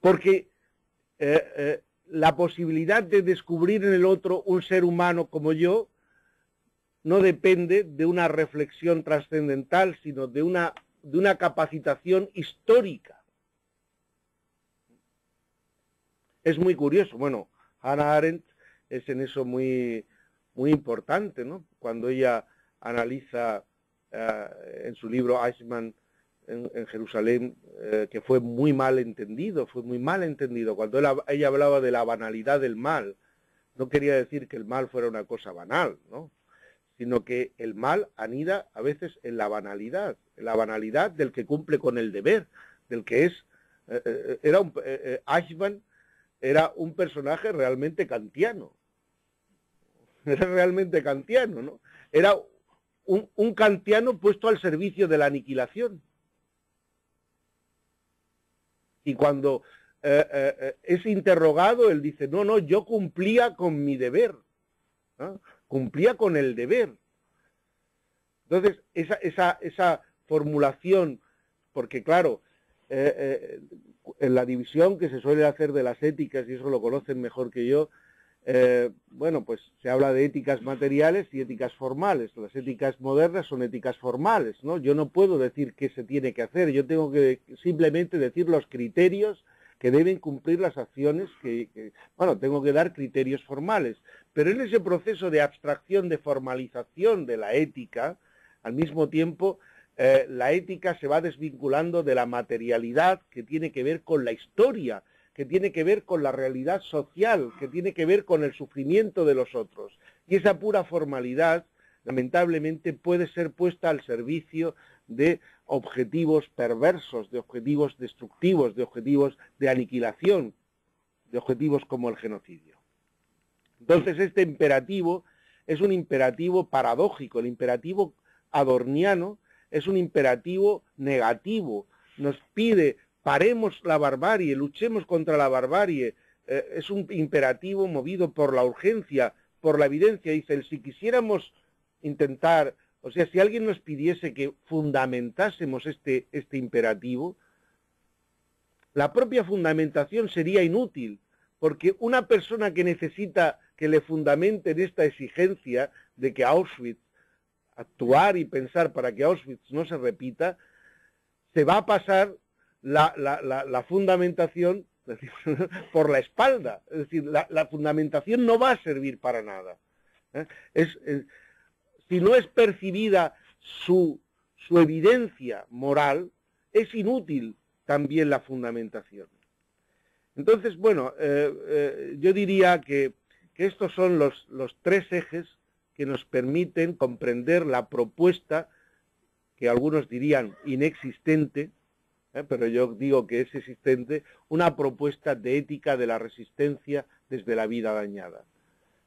Porque la posibilidad de descubrir en el otro un ser humano como yo no depende de una reflexión trascendental, sino de una capacitación histórica. Es muy curioso. Bueno, Hannah Arendt es en eso muy importante, ¿no? Cuando ella analiza en su libro Eichmann en Jerusalén, que fue muy mal entendido. Cuando ella hablaba de la banalidad del mal, no quería decir que el mal fuera una cosa banal, ¿no? Sino que el mal anida a veces en la banalidad del que cumple con el deber, del que es... Eichmann era un personaje realmente kantiano. ¿No? Era un kantiano puesto al servicio de la aniquilación. Y cuando es interrogado, él dice, no, yo cumplía con mi deber, ¿no? Cumplía con el deber. Entonces, esa formulación, porque claro, en la división que se suele hacer de las éticas, y eso lo conocen mejor que yo, bueno, pues se habla de éticas materiales y éticas formales. Las éticas modernas son éticas formales, ¿no? Yo no puedo decir qué se tiene que hacer, yo tengo que simplemente decir los criterios que deben cumplir las acciones bueno, tengo que dar criterios formales. Pero en ese proceso de abstracción, de formalización de la ética, al mismo tiempo, la ética se va desvinculando de la materialidad que tiene que ver con la historia, que tiene que ver con la realidad social, que tiene que ver con el sufrimiento de los otros. Y esa pura formalidad, lamentablemente, puede ser puesta al servicio de objetivos perversos, de objetivos destructivos, de objetivos de aniquilación, de objetivos como el genocidio. Entonces, este imperativo es un imperativo paradójico. El imperativo adorniano es un imperativo negativo. Nos pide: paremos la barbarie, luchemos contra la barbarie. Es un imperativo movido por la urgencia, por la evidencia. Dice, si quisiéramos intentar O sea, si alguien nos pidiese que fundamentásemos este imperativo, la propia fundamentación sería inútil, porque una persona que necesita que le fundamenten esta exigencia de que Auschwitz, actuar y pensar para que Auschwitz no se repita, se va a pasar la fundamentación por la espalda. Es decir, la fundamentación no va a servir para nada. Si no es percibida su evidencia moral, es inútil también la fundamentación. Entonces, bueno, yo diría que estos son los tres ejes que nos permiten comprender la propuesta, que algunos dirían inexistente, pero yo digo que es existente, una propuesta de ética de la resistencia desde la vida dañada.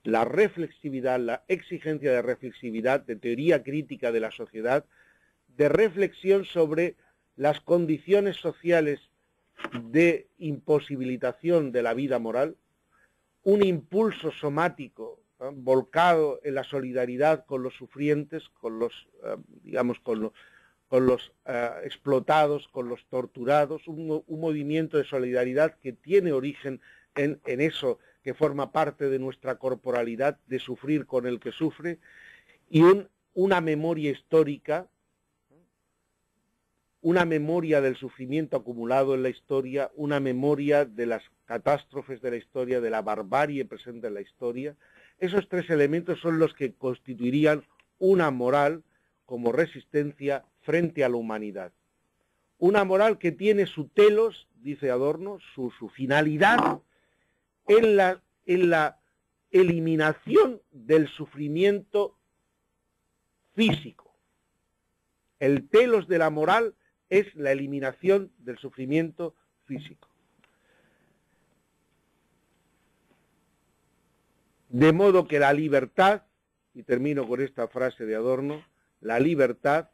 La reflexividad, la exigencia de reflexividad, de teoría crítica de la sociedad, de reflexión sobre las condiciones sociales de imposibilitación de la vida moral, un impulso somático volcado en la solidaridad con los sufrientes, con los, digamos, con los explotados, con los torturados, un movimiento de solidaridad que tiene origen en eso que forma parte de nuestra corporalidad, de sufrir con el que sufre, y una memoria histórica, una memoria del sufrimiento acumulado en la historia, una memoria de las catástrofes de la historia, de la barbarie presente en la historia. Esos tres elementos son los que constituirían una moral como resistencia frente a la humanidad. Una moral que tiene su telos, dice Adorno, su finalidad en la eliminación del sufrimiento físico. El telos de la moral es la eliminación del sufrimiento físico. De modo que la libertad, y termino con esta frase de Adorno, la libertad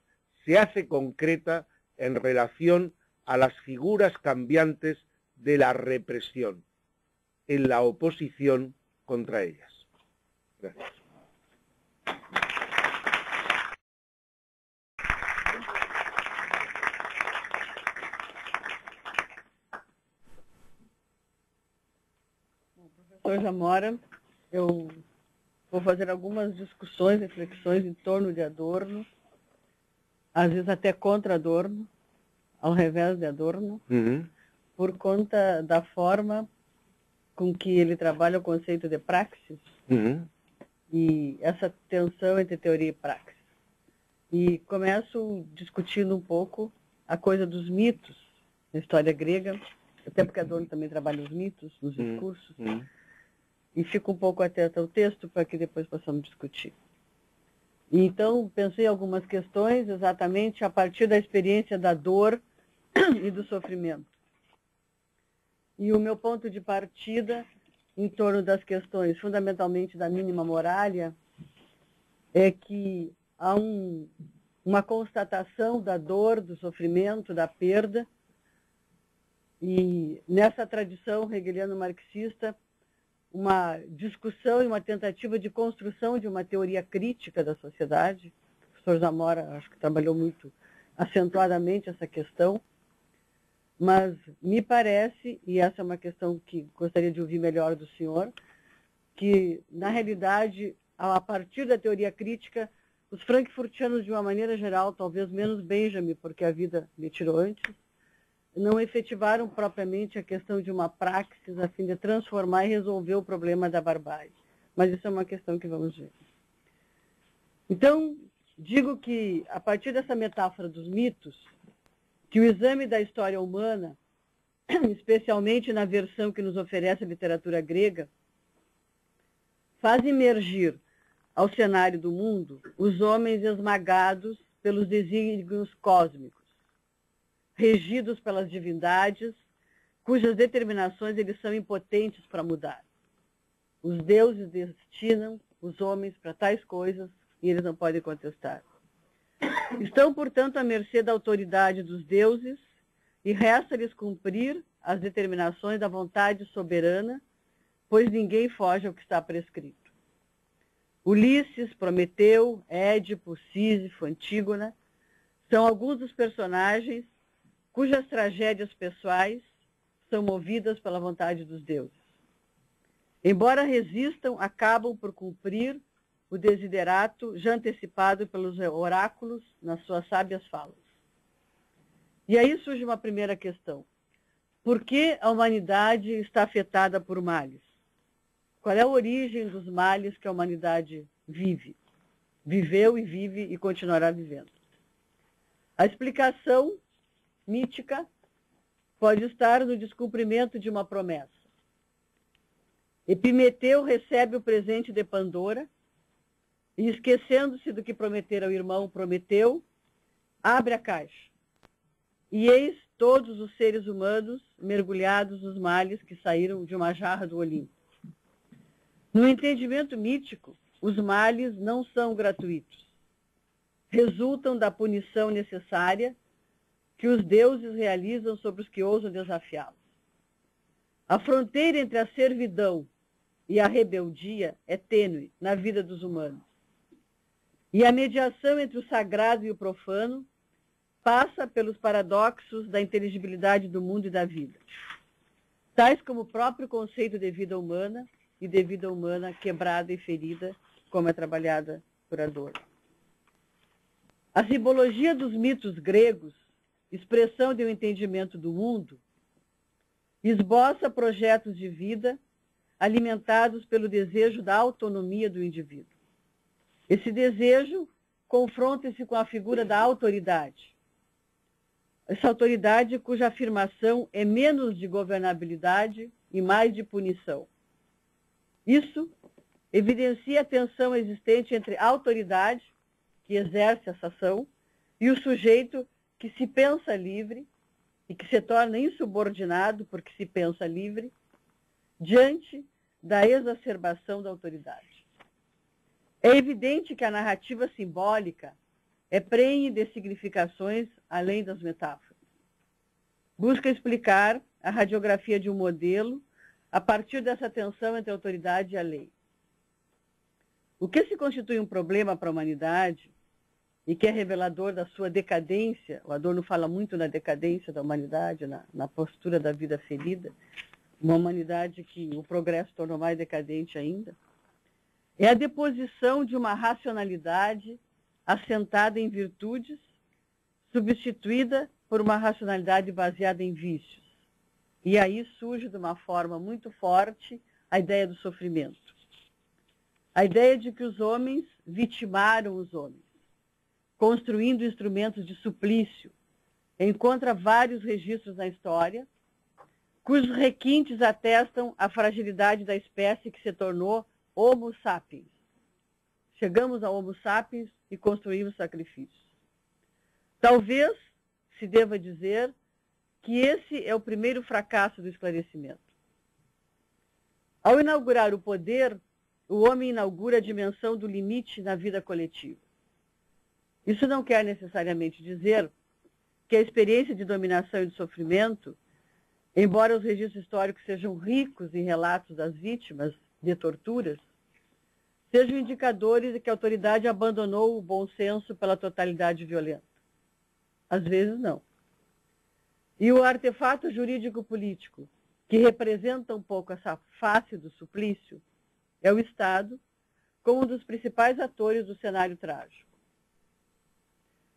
se hace concreta en relación a las figuras cambiantes de la represión, en la oposición contra ellas. Gracias. Professor Zamora, eu vou fazer algumas discussões, reflexões em torno de Adorno, às vezes até contra Adorno, ao revés de Adorno, por conta da forma com que ele trabalha o conceito de praxis e essa tensão entre teoria e praxis. E começo discutindo um pouco a coisa dos mitos na história grega, até porque Adorno também trabalha os mitos nos discursos, e fico um pouco atenta ao texto para que depois possamos discutir. E então, pensei em algumas questões exatamente a partir da experiência da dor e do sofrimento. E o meu ponto de partida, em torno das questões fundamentalmente da mínima moralia, é que há uma constatação da dor, do sofrimento, da perda, e nessa tradição hegeliano-marxista, uma discussão e uma tentativa de construção de uma teoria crítica da sociedade. O professor Zamora, acho que trabalhou muito acentuadamente essa questão, mas me parece, e essa é uma questão que gostaria de ouvir melhor do senhor, que, na realidade, a partir da teoria crítica, os frankfurtianos, de uma maneira geral, talvez menos Benjamin, porque a vida me tirou antes, não efetivaram propriamente a questão de uma praxis a fim de transformar e resolver o problema da barbárie. Mas isso é uma questão que vamos ver. Então, digo que, a partir dessa metáfora dos mitos, que o exame da história humana, especialmente na versão que nos oferece a literatura grega, faz emergir ao cenário do mundo os homens esmagados pelos desígnios cósmicos, regidos pelas divindades, cujas determinações eles são impotentes para mudar. Os deuses destinam os homens para tais coisas e eles não podem contestar. Estão, portanto, à mercê da autoridade dos deuses e resta-lhes cumprir as determinações da vontade soberana, pois ninguém foge ao que está prescrito. Ulisses, Prometeu, Édipo, Sísifo, Antígona são alguns dos personagens cujas tragédias pessoais são movidas pela vontade dos deuses. Embora resistam, acabam por cumprir o desiderato já antecipado pelos oráculos nas suas sábias falas. E aí surge uma primeira questão. Por que a humanidade está afetada por males? Qual é a origem dos males que a humanidade vive? Viveu e vive e continuará vivendo. A explicação mítica pode estar no descumprimento de uma promessa. Epimeteu recebe o presente de Pandora e, esquecendo-se do que prometera ao irmão Prometeu, abre a caixa. E eis todos os seres humanos mergulhados nos males que saíram de uma jarra do Olimpo. No entendimento mítico, os males não são gratuitos. Resultam da punição necessária que os deuses realizam sobre os que ousam desafiá-los. A fronteira entre a servidão e a rebeldia é tênue na vida dos humanos. E a mediação entre o sagrado e o profano passa pelos paradoxos da inteligibilidade do mundo e da vida, tais como o próprio conceito de vida humana e de vida humana quebrada e ferida, como é trabalhada por Adorno. A simbologia dos mitos gregos, expressão de um entendimento do mundo, esboça projetos de vida alimentados pelo desejo da autonomia do indivíduo. Esse desejo confronta-se com a figura da autoridade. Essa autoridade cuja afirmação é menos de governabilidade e mais de punição. Isso evidencia a tensão existente entre a autoridade, que exerce essa ação, e o sujeito que se pensa livre e que se torna insubordinado porque se pensa livre, diante da exacerbação da autoridade. É evidente que a narrativa simbólica é prenhe de significações além das metáforas. Busca explicar a radiografia de um modelo a partir dessa tensão entre a autoridade e a lei. O que se constitui um problema para a humanidade e que é revelador da sua decadência, o Adorno fala muito na decadência da humanidade, na postura da vida ferida, uma humanidade que o progresso tornou mais decadente ainda, é a deposição de uma racionalidade assentada em virtudes, substituída por uma racionalidade baseada em vícios. E aí surge de uma forma muito forte a ideia do sofrimento. A ideia de que os homens vitimaram os homens, construindo instrumentos de suplício. Encontra vários registros na história, cujos requintes atestam a fragilidade da espécie que se tornou Homo sapiens. Chegamos ao Homo sapiens e construímos sacrifícios. Talvez se deva dizer que esse é o primeiro fracasso do esclarecimento. Ao inaugurar o poder, o homem inaugura a dimensão do limite na vida coletiva. Isso não quer necessariamente dizer que a experiência de dominação e de sofrimento, embora os registros históricos sejam ricos em relatos das vítimas de torturas, sejam indicadores de que a autoridade abandonou o bom senso pela totalidade violenta. Às vezes, não. E o artefato jurídico-político, que representa um pouco essa face do suplício, é o Estado como um dos principais atores do cenário trágico.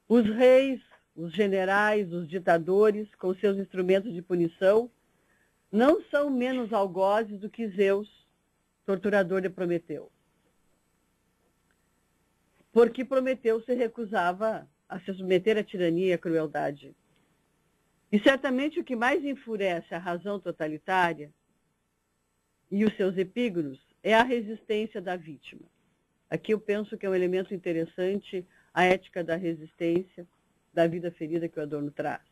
Os reis, os generais, os ditadores, com seus instrumentos de punição, não são menos algozes do que Zeus, torturador de Prometeu. Porque Prometeu se recusava a se submeter à tirania e à crueldade. E certamente o que mais enfurece a razão totalitária e os seus epígonos é a resistência da vítima. Aqui eu penso que é um elemento interessante a ética da resistência, da vida ferida que o Adorno traz.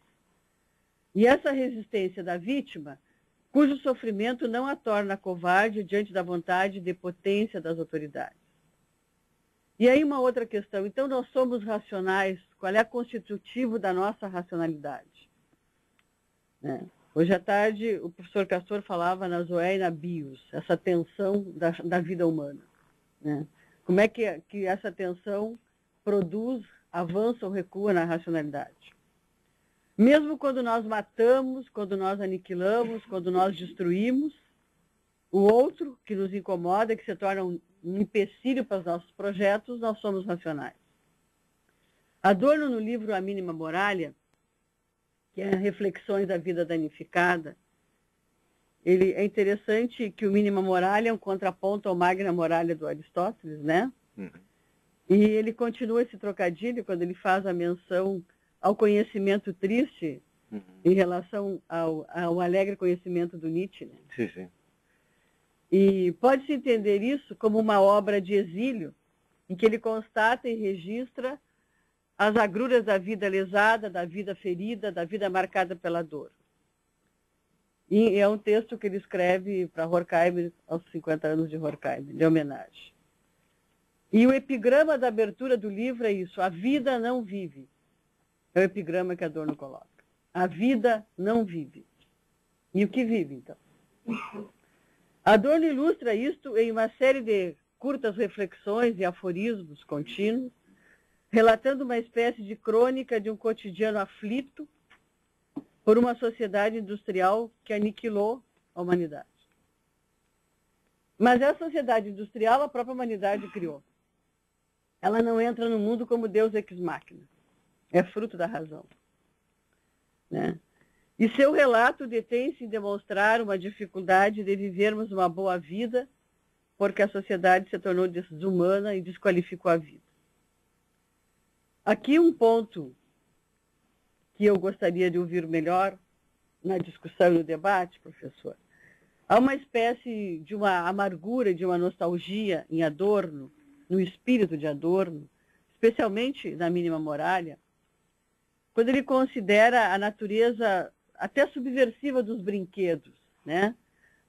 E essa resistência da vítima, cujo sofrimento não a torna covarde diante da vontade de potência das autoridades. E aí uma outra questão, então nós somos racionais, qual é a constitutivo da nossa racionalidade? Hoje à tarde o professor Castor falava na Zoé e na Bios, essa tensão da vida humana. Como é que essa tensão produz, avança ou recua na racionalidade? Mesmo quando nós matamos, quando nós aniquilamos, quando nós destruímos, o outro que nos incomoda, que se torna um empecilho para os nossos projetos, nós somos racionais. Adorno, no livro A Mínima Moralia, que é Reflexões da Vida Danificada, ele é interessante que o Mínima Moralia é um contraponto ao Magna Moralia do Aristóteles, né? E ele continua esse trocadilho quando ele faz a menção ao conhecimento triste em relação ao alegre conhecimento do Nietzsche. Né? Sim, sim. E pode-se entender isso como uma obra de exílio, em que ele constata e registra as agruras da vida lesada, da vida ferida, da vida marcada pela dor. E é um texto que ele escreve para Horkheimer aos 50 anos de Horkheimer, de homenagem. E o epigrama da abertura do livro é isso: a vida não vive. É o epigrama que Adorno coloca. A vida não vive. E o que vive, então? Adorno ilustra isto em uma série de curtas reflexões e aforismos contínuos, relatando uma espécie de crônica de um cotidiano aflito por uma sociedade industrial que aniquilou a humanidade. Mas essa sociedade industrial a própria humanidade criou. Ela não entra no mundo como Deus ex machina. É fruto da razão. Né? E seu relato detém-se em demonstrar uma dificuldade de vivermos uma boa vida, porque a sociedade se tornou desumana e desqualificou a vida. Aqui um ponto que eu gostaria de ouvir melhor na discussão e no debate, professor. Há uma espécie de uma amargura, de uma nostalgia em Adorno, no espírito de Adorno, especialmente na Mínima Moralia, quando ele considera a natureza até subversiva dos brinquedos, né?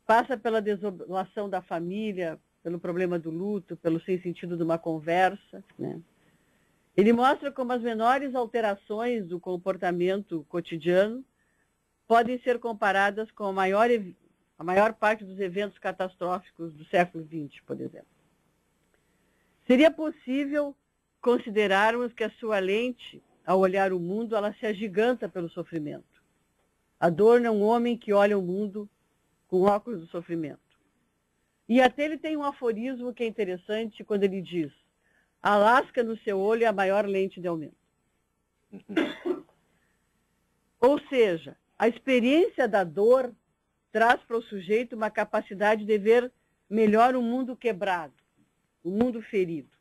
Passa pela desolação da família, pelo problema do luto, pelo sem sentido de uma conversa, né? Ele mostra como as menores alterações do comportamento cotidiano podem ser comparadas com a maior parte dos eventos catastróficos do século XX, por exemplo. Seria possível considerarmos que a sua lente, ao olhar o mundo, ela se agiganta pelo sofrimento. Adorno é um homem que olha o mundo com óculos do sofrimento. E até ele tem um aforismo que é interessante quando ele diz: a lasca no seu olho é a maior lente de aumento. Ou seja, a experiência da dor traz para o sujeito uma capacidade de ver melhor o mundo quebrado, o mundo ferido.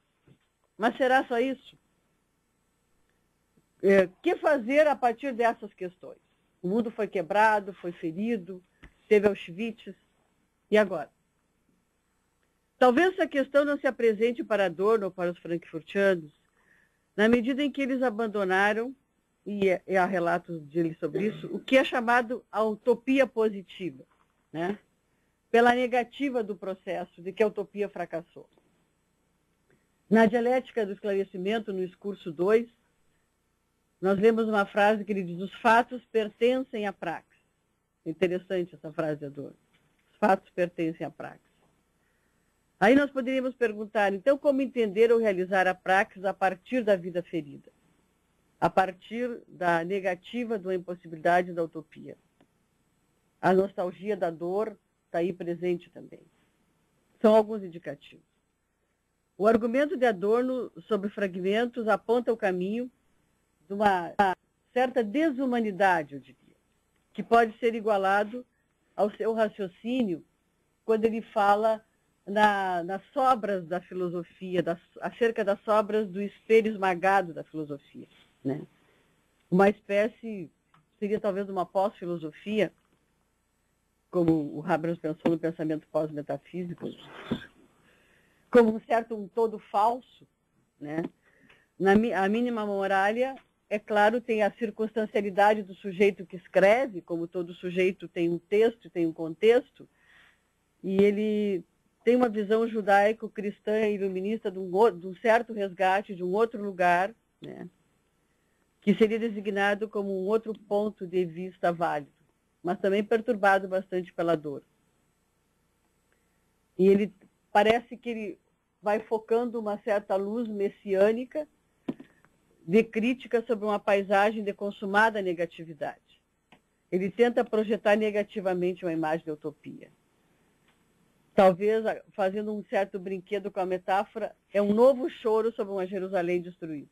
Mas será só isso? Que fazer a partir dessas questões? O mundo foi quebrado, foi ferido, teve Auschwitz, e agora? Talvez essa questão não se apresente para Adorno ou para os frankfurtianos, na medida em que eles abandonaram, e há relatos dele sobre isso, o que é chamado a utopia positiva, né? Pela negativa do processo de que a utopia fracassou. Na Dialética do Esclarecimento, no discurso 2, nós lemos uma frase que ele diz: os fatos pertencem à praxis. Interessante essa frase de Adorno. Os fatos pertencem à praxis. Aí nós poderíamos perguntar, então, como entender ou realizar a praxis a partir da vida ferida? A partir da negativa da impossibilidade da utopia. A nostalgia da dor está aí presente também. São alguns indicativos. O argumento de Adorno sobre fragmentos aponta o caminho de uma certa desumanidade, eu diria, que pode ser igualado ao seu raciocínio quando ele fala nas sobras da filosofia, acerca das sobras do espelho esmagado da filosofia. Né? Uma espécie, seria talvez uma pós-filosofia, como o Habermas pensou no pensamento pós-metafísico, como um todo falso. Né? A Mínima Moralia, é claro, tem a circunstancialidade do sujeito que escreve, como todo sujeito tem um texto, tem um contexto, e ele tem uma visão judaico-cristã e iluminista de um certo resgate de um outro lugar, né, que seria designado como um outro ponto de vista válido, mas também perturbado bastante pela dor. E ele parece que ele vai focando uma certa luz messiânica de crítica sobre uma paisagem de consumada negatividade. Ele tenta projetar negativamente uma imagem de utopia. Talvez, fazendo um certo brinquedo com a metáfora, é um novo choro sobre uma Jerusalém destruída.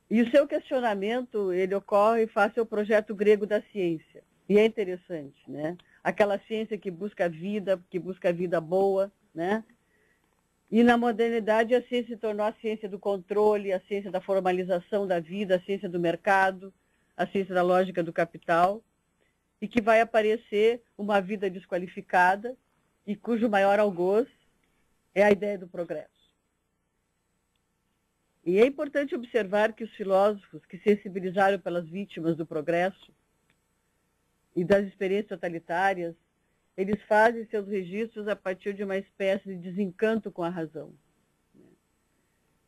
E o seu questionamento, ele ocorre face ao projeto grego da ciência. E é interessante, né? Aquela ciência que busca a vida boa, né? E na modernidade a ciência se tornou a ciência do controle, a ciência da formalização da vida, a ciência do mercado, a ciência da lógica do capital, e que vai aparecer uma vida desqualificada e cujo maior algoz é a ideia do progresso. E é importante observar que os filósofos que sensibilizaram pelas vítimas do progresso e das experiências totalitárias, eles fazem seus registros a partir de uma espécie de desencanto com a razão.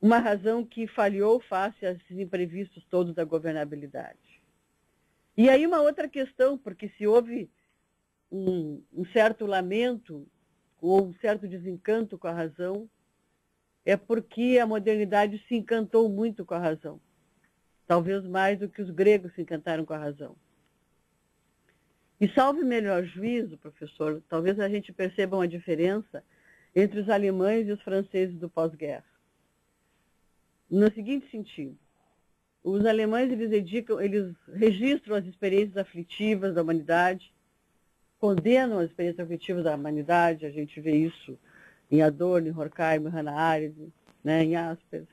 Uma razão que falhou face a esses imprevistos todos da governabilidade. E aí uma outra questão, porque se houve um certo lamento ou um certo desencanto com a razão, é porque a modernidade se encantou muito com a razão. Talvez mais do que os gregos se encantaram com a razão. E salve melhor juízo, professor, talvez a gente perceba uma diferença entre os alemães e os franceses do pós-guerra. No seguinte sentido, os alemães eles registram as experiências aflitivas da humanidade, condenam as experiências aflitivas da humanidade, a gente vê isso em Adorno, em Horkheimer, em Hannah Arendt, né, em Jaspers.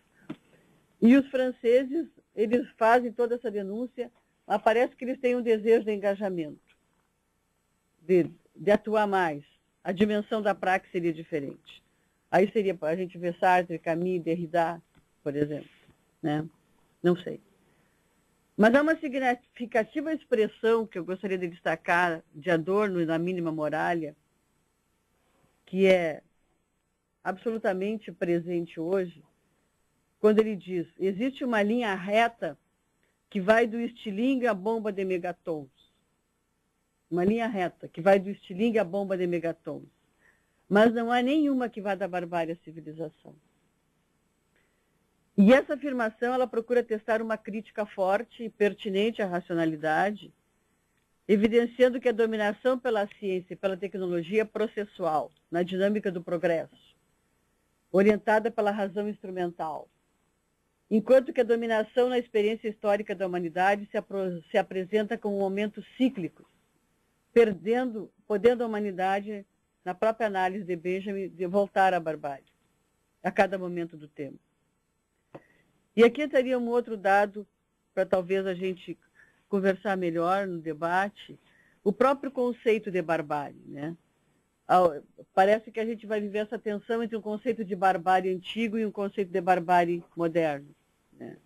E os franceses, eles fazem toda essa denúncia, mas parece que eles têm um desejo de engajamento, de atuar mais. A dimensão da praxe seria diferente. Aí seria, a gente vê Sartre, Camus, Derrida, por exemplo, né? Não sei. Mas há uma significativa expressão que eu gostaria de destacar de Adorno na Mínima Moralia, que é absolutamente presente hoje, quando ele diz, existe uma linha reta que vai do estilingue à bomba de megatons. Uma linha reta que vai do estilingue à bomba de megatons. Mas não há nenhuma que vá da barbárie à civilização. E essa afirmação, ela procura testar uma crítica forte e pertinente à racionalidade, evidenciando que a dominação pela ciência e pela tecnologia é processual, na dinâmica do progresso, orientada pela razão instrumental, enquanto que a dominação na experiência histórica da humanidade se apresenta como momentos cíclicos, podendo a humanidade, na própria análise de Benjamin, de voltar à barbárie, a cada momento do tempo. E aqui estaria um outro dado, para talvez a gente conversar melhor no debate, o próprio conceito de barbárie, né? Parece que a gente vai viver essa tensão entre um conceito de barbárie antigo e um conceito de barbárie moderno, né?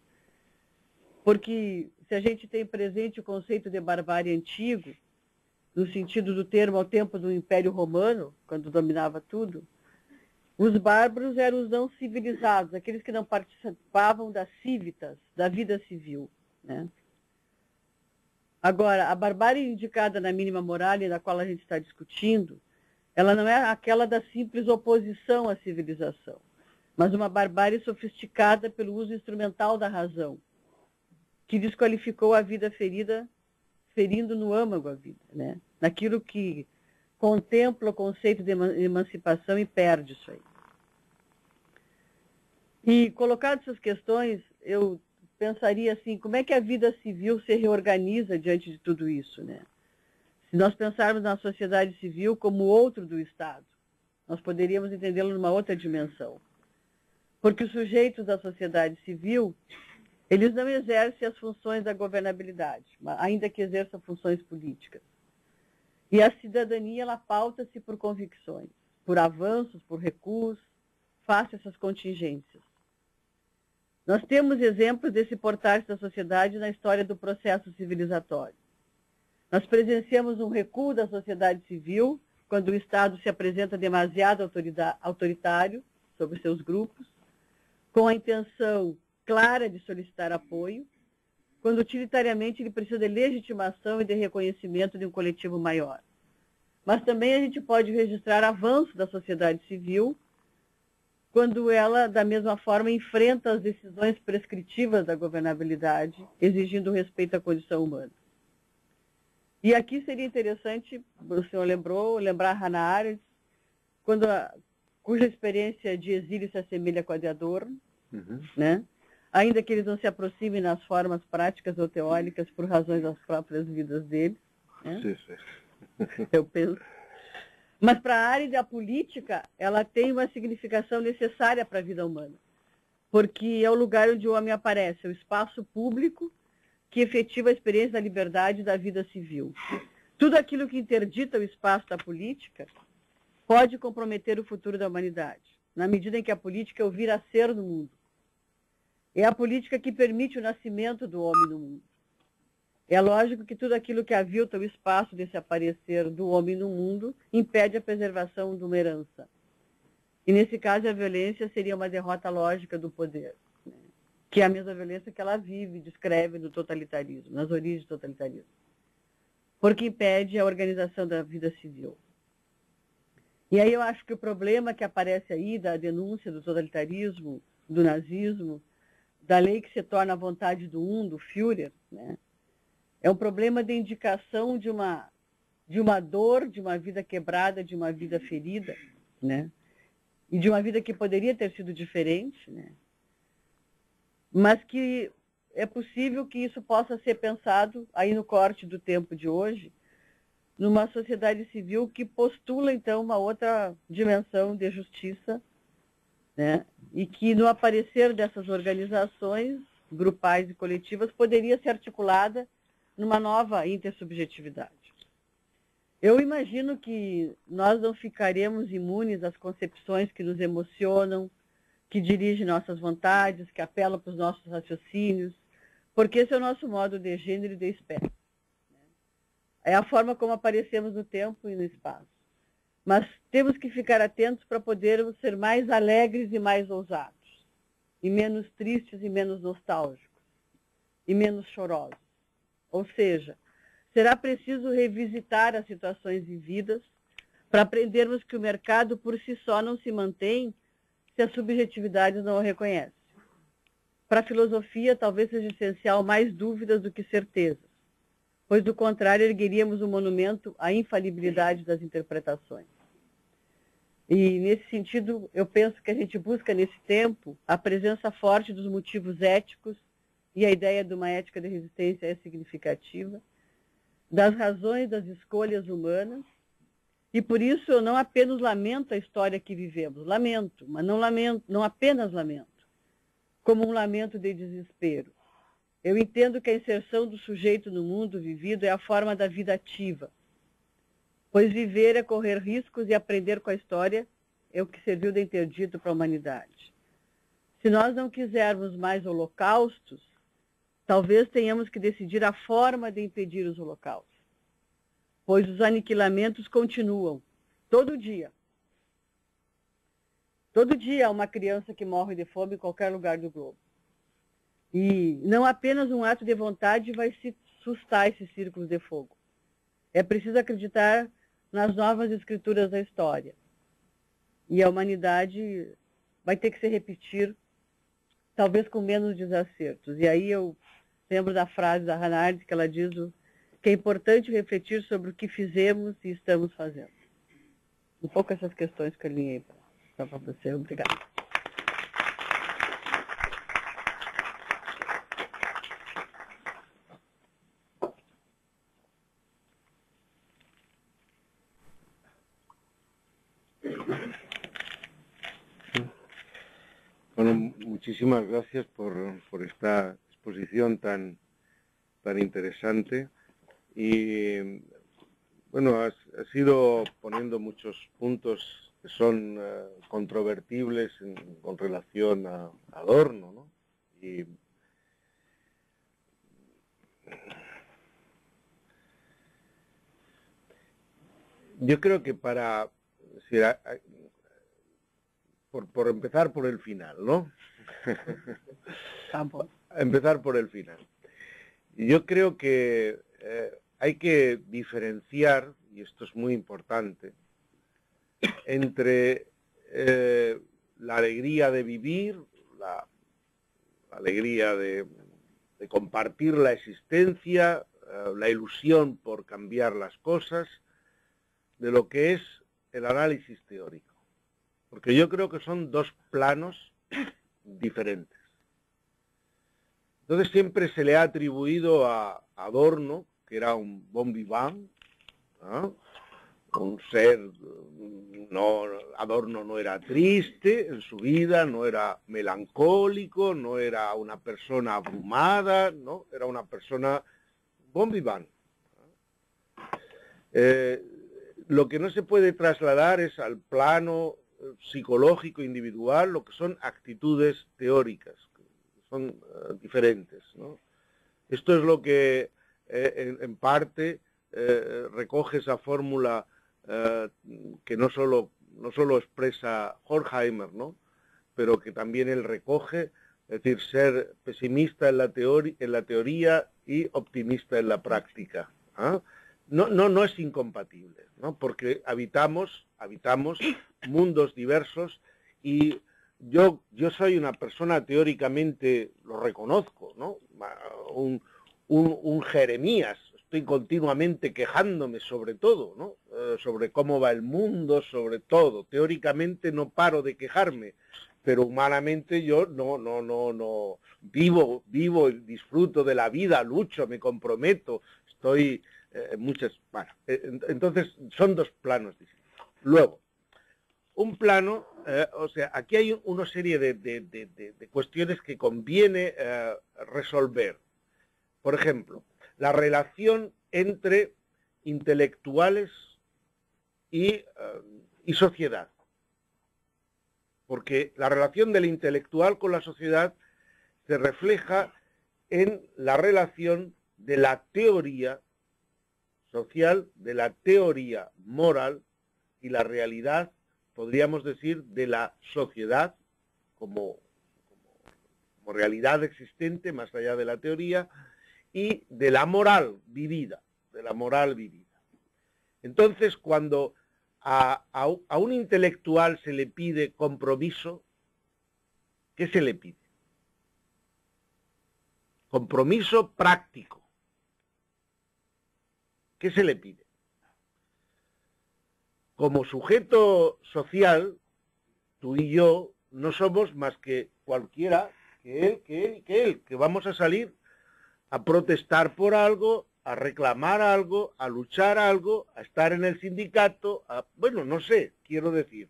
Porque se a gente tem presente o conceito de barbárie antigo, no sentido do termo ao tempo do Império Romano, quando dominava tudo, os bárbaros eram os não civilizados, aqueles que não participavam das civitas, da vida civil, né? Agora, a barbárie indicada na Mínima Moralia, da qual a gente está discutindo, ela não é aquela da simples oposição à civilização, mas uma barbárie sofisticada pelo uso instrumental da razão, que desqualificou a vida ferindo no âmago a vida, né? Naquilo que contempla o conceito de emancipação e perde isso aí. E, colocadas essas questões, eu pensaria assim, como é que a vida civil se reorganiza diante de tudo isso, né? Se nós pensarmos na sociedade civil como outro do Estado, nós poderíamos entendê-lo numa outra dimensão. Porque os sujeitos da sociedade civil, eles não exercem as funções da governabilidade, ainda que exerçam funções políticas. E a cidadania, ela pauta-se por convicções, por avanços, por recuos, face a essas contingências. Nós temos exemplos desse portar-se da sociedade na história do processo civilizatório. Nós presenciamos um recuo da sociedade civil, quando o Estado se apresenta demasiado autoritário sobre seus grupos, com a intenção clara de solicitar apoio, quando utilitariamente ele precisa de legitimação e de reconhecimento de um coletivo maior. Mas também a gente pode registrar avanço da sociedade civil quando ela, da mesma forma, enfrenta as decisões prescritivas da governabilidade, exigindo respeito à condição humana. E aqui seria interessante, o senhor lembrar Hannah Arendt, cuja experiência de exílio se assemelha com a de Adorno, né? Ainda que eles não se aproximem nas formas práticas ou teóricas por razões das próprias vidas deles. Né? Sim, sim. Eu penso. Mas para a área da política, ela tem uma significação necessária para a vida humana, porque é o lugar onde o homem aparece, é o espaço público que efetiva a experiência da liberdade e da vida civil. Tudo aquilo que interdita o espaço da política pode comprometer o futuro da humanidade, na medida em que a política é o vir a ser no mundo. É a política que permite o nascimento do homem no mundo. É lógico que tudo aquilo que avilta o espaço desse aparecer do homem no mundo impede a preservação de uma herança. E nesse caso a violência seria uma derrota lógica do poder, né? Que é a mesma violência que ela vive, descreve no totalitarismo, nas origens do totalitarismo. Porque impede a organização da vida civil. E aí eu acho que o problema que aparece aí da denúncia do totalitarismo, do nazismo, da lei que se torna a vontade do do Führer, né? É um problema de indicação de uma dor, de uma vida quebrada, de uma vida ferida, né? E de uma vida que poderia ter sido diferente, né? Mas que é possível que isso possa ser pensado aí no corte do tempo de hoje, numa sociedade civil que postula, então, uma outra dimensão de justiça, né? E que no aparecer dessas organizações grupais e coletivas poderia ser articulada numa nova intersubjetividade. Eu imagino que nós não ficaremos imunes às concepções que nos emocionam, que dirigem nossas vontades, que apelam para os nossos raciocínios, porque esse é o nosso modo de gênero e de espécie. É a forma como aparecemos no tempo e no espaço. Mas temos que ficar atentos para podermos ser mais alegres e mais ousados, e menos tristes e menos nostálgicos, e menos chorosos. Ou seja, será preciso revisitar as situações vividas para aprendermos que o mercado por si só não se mantém se a subjetividade não o reconhece. Para a filosofia, talvez seja essencial mais dúvidas do que certezas, pois, do contrário, ergueríamos um monumento à infalibilidade das interpretações. E, nesse sentido, eu penso que a gente busca, nesse tempo, a presença forte dos motivos éticos, e a ideia de uma ética de resistência é significativa, das razões das escolhas humanas, e por isso eu não apenas lamento a história que vivemos, lamento, mas não apenas lamento, como um lamento de desespero. Eu entendo que a inserção do sujeito no mundo vivido é a forma da vida ativa, pois viver é correr riscos e aprender com a história é o que serviu de interdito para a humanidade. Se nós não quisermos mais holocaustos, talvez tenhamos que decidir a forma de impedir os holocaustos, pois os aniquilamentos continuam, todo dia. Todo dia há uma criança que morre de fome em qualquer lugar do globo. E não apenas um ato de vontade vai se sustar esses círculos de fogo. É preciso acreditar nas novas escrituras da história. E a humanidade vai ter que se repetir, talvez com menos desacertos. E aí eu lembro da frase da Hannah Arendt, que ela diz que é importante refletir sobre o que fizemos e estamos fazendo. Um pouco essas questões que eu alinhei para você. Obrigada. Bueno, muchísimas gracias por esta exposición tan interesante y bueno, has ido poniendo muchos puntos que son controvertibles con relación a Adorno, ¿no? Y yo creo que por empezar por el final, ¿no? Empezar por el final. Yo creo que hay que diferenciar, y esto es muy importante, entre la alegría de vivir, la alegría de compartir la existencia, la ilusión por cambiar las cosas, de lo que es el análisis teórico. Porque yo creo que son dos planos diferentes. Entonces siempre se le ha atribuido a Adorno, que era un bon vivant, ¿no? Un ser, Adorno no era triste en su vida, no era melancólico, no era una persona abrumada, ¿no? Era una persona bon vivant. Lo que no se puede trasladar es al plano psicológico individual lo que son actitudes teóricas, que son diferentes, ¿no? Esto es lo que en parte recoge esa fórmula que no solo expresa Horkheimer, ¿no? Pero que también él recoge, es decir, ser pesimista en la teoría y optimista en la práctica, ¿ah? No es incompatible, ¿no? Porque habitamos mundos diversos y yo soy una persona teóricamente, lo reconozco, ¿no? Un Jeremías, estoy continuamente quejándome sobre todo, ¿no? Sobre cómo va el mundo, sobre todo. Teóricamente no paro de quejarme, pero humanamente yo no vivo y disfruto de la vida, lucho, me comprometo, estoy bueno, entonces son dos planos distintos. Luego, un plano, o sea, aquí hay una serie de cuestiones que conviene resolver. Por ejemplo, la relación entre intelectuales y sociedad. Porque la relación del intelectual con la sociedad se refleja en la relación de la teoría social, de la teoría moral y la realidad, podríamos decir, de la sociedad como realidad existente más allá de la teoría, y de la moral vivida, Entonces, cuando a un intelectual se le pide compromiso, ¿qué se le pide? Compromiso práctico. ¿Qué se le pide? Como sujeto social, tú y yo no somos más que cualquiera, que él, que vamos a salir a protestar por algo, a reclamar algo, a luchar algo, a estar en el sindicato, bueno, no sé, quiero decir.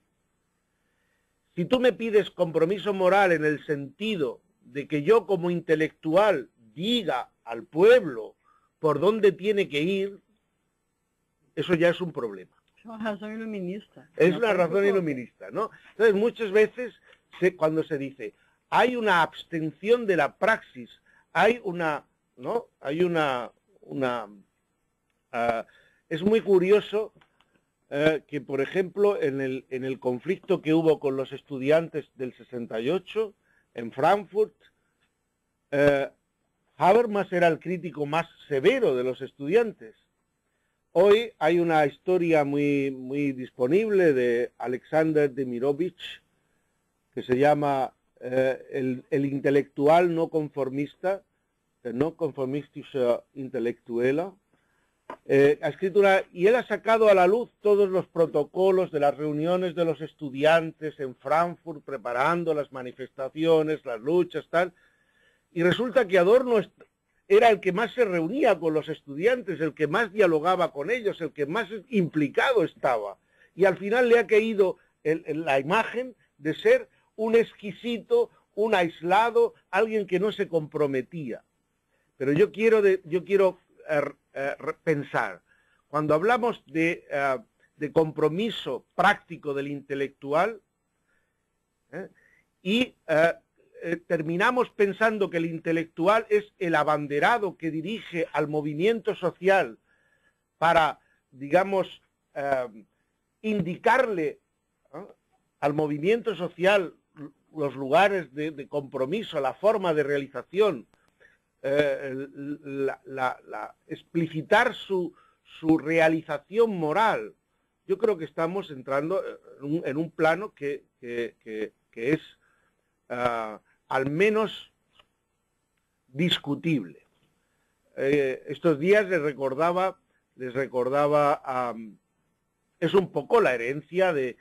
Si tú me pides compromiso moral en el sentido de que yo como intelectual diga al pueblo por dónde tiene que ir, eso ya es un problema. Es una razón iluminista. Es una razón iluminista, ¿no? Entonces, muchas veces, cuando se dice, hay una abstención de la praxis, hay una, ¿no? Hay es muy curioso que, por ejemplo, en el conflicto que hubo con los estudiantes del 68, en Frankfurt, Habermas era el crítico más severo de los estudiantes. Hoy hay una historia muy disponible de Alexander Demirovich que se llama el intelectual no conformista, el no conformistische Intellektueller. Ha escrito y él ha sacado a la luz todos los protocolos de las reuniones de los estudiantes en Frankfurt, preparando las manifestaciones, las luchas, tal. Y resulta que Adorno era el que más se reunía con los estudiantes, el que más dialogaba con ellos, el que más implicado estaba. Y al final le ha caído la imagen de ser un exquisito, un aislado, alguien que no se comprometía. Pero yo quiero pensar, cuando hablamos de compromiso práctico del intelectual, terminamos pensando que el intelectual es el abanderado que dirige al movimiento social para, digamos, indicarle al movimiento social los lugares de compromiso, la forma de realización, explicitar su realización moral. Yo creo que estamos entrando en un plano que que es al menos discutible. Estos días les recordaba, es un poco la herencia del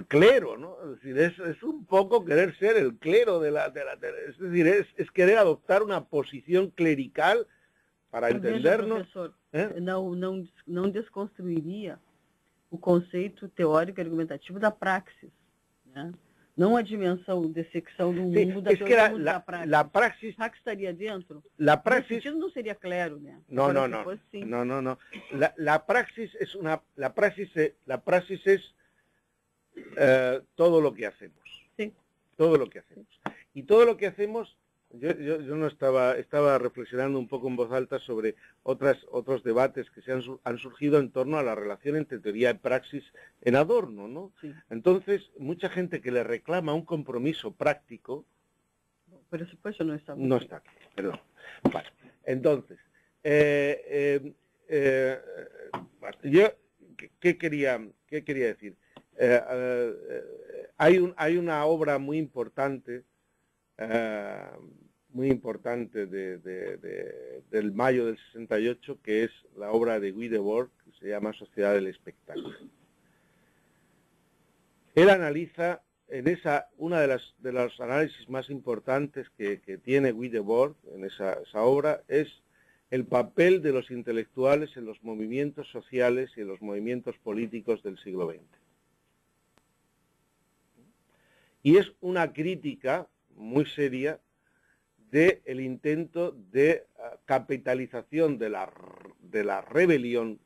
clero, ¿no? Es decir, es un poco querer ser el clero es decir, es querer adoptar una posición clerical para entendernos. Professor, não desconstruiria o conceito teórico e argumentativo da praxis, né? Não a dimensão de secção do mundo da teoria do mundo da praxis. La praxis estaria dentro? La praxis Nesse sentido não seria clero, né? No. La praxis es todo lo que hacemos. Sí. Todo lo que hacemos. Y todo lo que hacemos, yo no estaba reflexionando un poco en voz alta sobre otros debates que han surgido en torno a la relación entre teoría y praxis en Adorno, ¿no? Sí. Entonces, mucha gente que le reclama un compromiso práctico, por supuesto no está. No está aquí, perdón. Vale. Entonces, yo, ¿qué quería decir? Hay una obra muy importante del mayo del 68, que es la obra de Guy Debord, que se llama Sociedad del Espectáculo. Él analiza una de los análisis más importantes que tiene Guy Debord en esa obra es el papel de los intelectuales en los movimientos sociales y en los movimientos políticos del siglo XX. Y es una crítica muy seria del intento de capitalización de la rebelión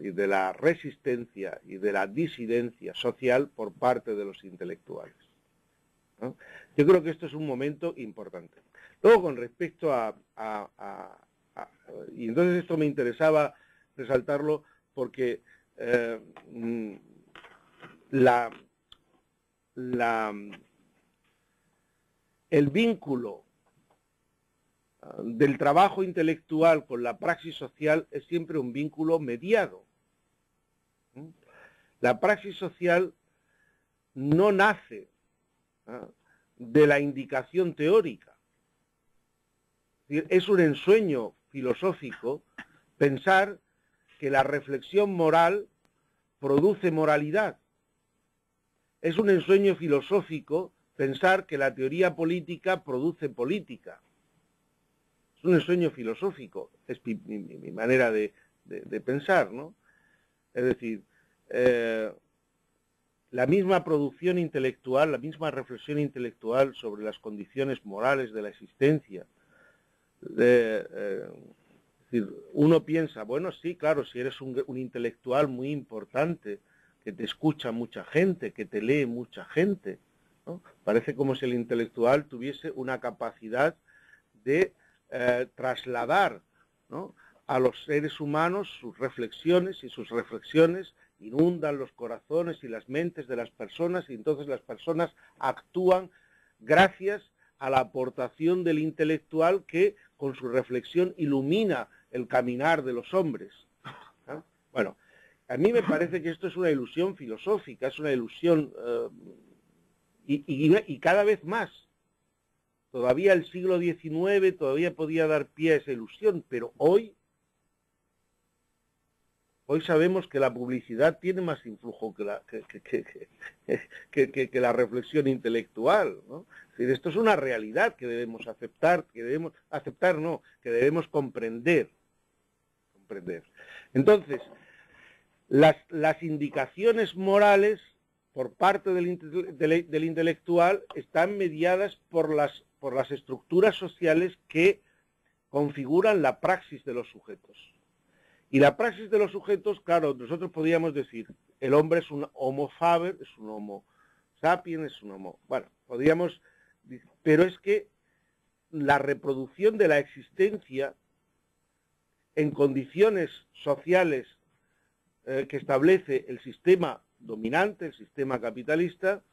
y de la resistencia y de la disidencia social por parte de los intelectuales, ¿no? Yo creo que esto es un momento importante. Luego, con respecto y entonces esto me interesaba resaltarlo porque el vínculo del trabajo intelectual con la praxis social es siempre un vínculo mediado. La praxis social no nace de la indicación teórica. Es un ensueño filosófico pensar que la reflexión moral produce moralidad. Es un ensueño filosófico pensar que la teoría política produce política. Es un ensueño filosófico, es mi manera de pensar, ¿no? Es decir, la misma producción intelectual, la misma reflexión intelectual sobre las condiciones morales de la existencia. Es decir, uno piensa, bueno, sí, claro, si eres un intelectual muy importante, que te escucha mucha gente, que te lee mucha gente, ¿no? Parece como si el intelectual tuviese una capacidad de trasladar, ¿no?, a los seres humanos sus reflexiones, y sus reflexiones inundan los corazones y las mentes de las personas, y entonces las personas actúan gracias a la aportación del intelectual que con su reflexión ilumina el caminar de los hombres, ¿no? Bueno, a mí me parece que esto es una ilusión filosófica, es una ilusión y cada vez más. Todavía el siglo XIX todavía podía dar pie a esa ilusión, pero hoy sabemos que la publicidad tiene más influjo que la reflexión intelectual, ¿no? Es decir, esto es una realidad que debemos aceptar, que debemos comprender. Entonces, las indicaciones morales por parte del intelectual están mediadas por las estructuras sociales que configuran la praxis de los sujetos. Y la praxis de los sujetos, claro, nosotros podríamos decir, el hombre es un homo faber, es un homo sapiens, es un homo... Bueno, podríamos... Pero es que la reproducción de la existencia en condiciones sociales que establece el sistema dominante, el sistema capitalista,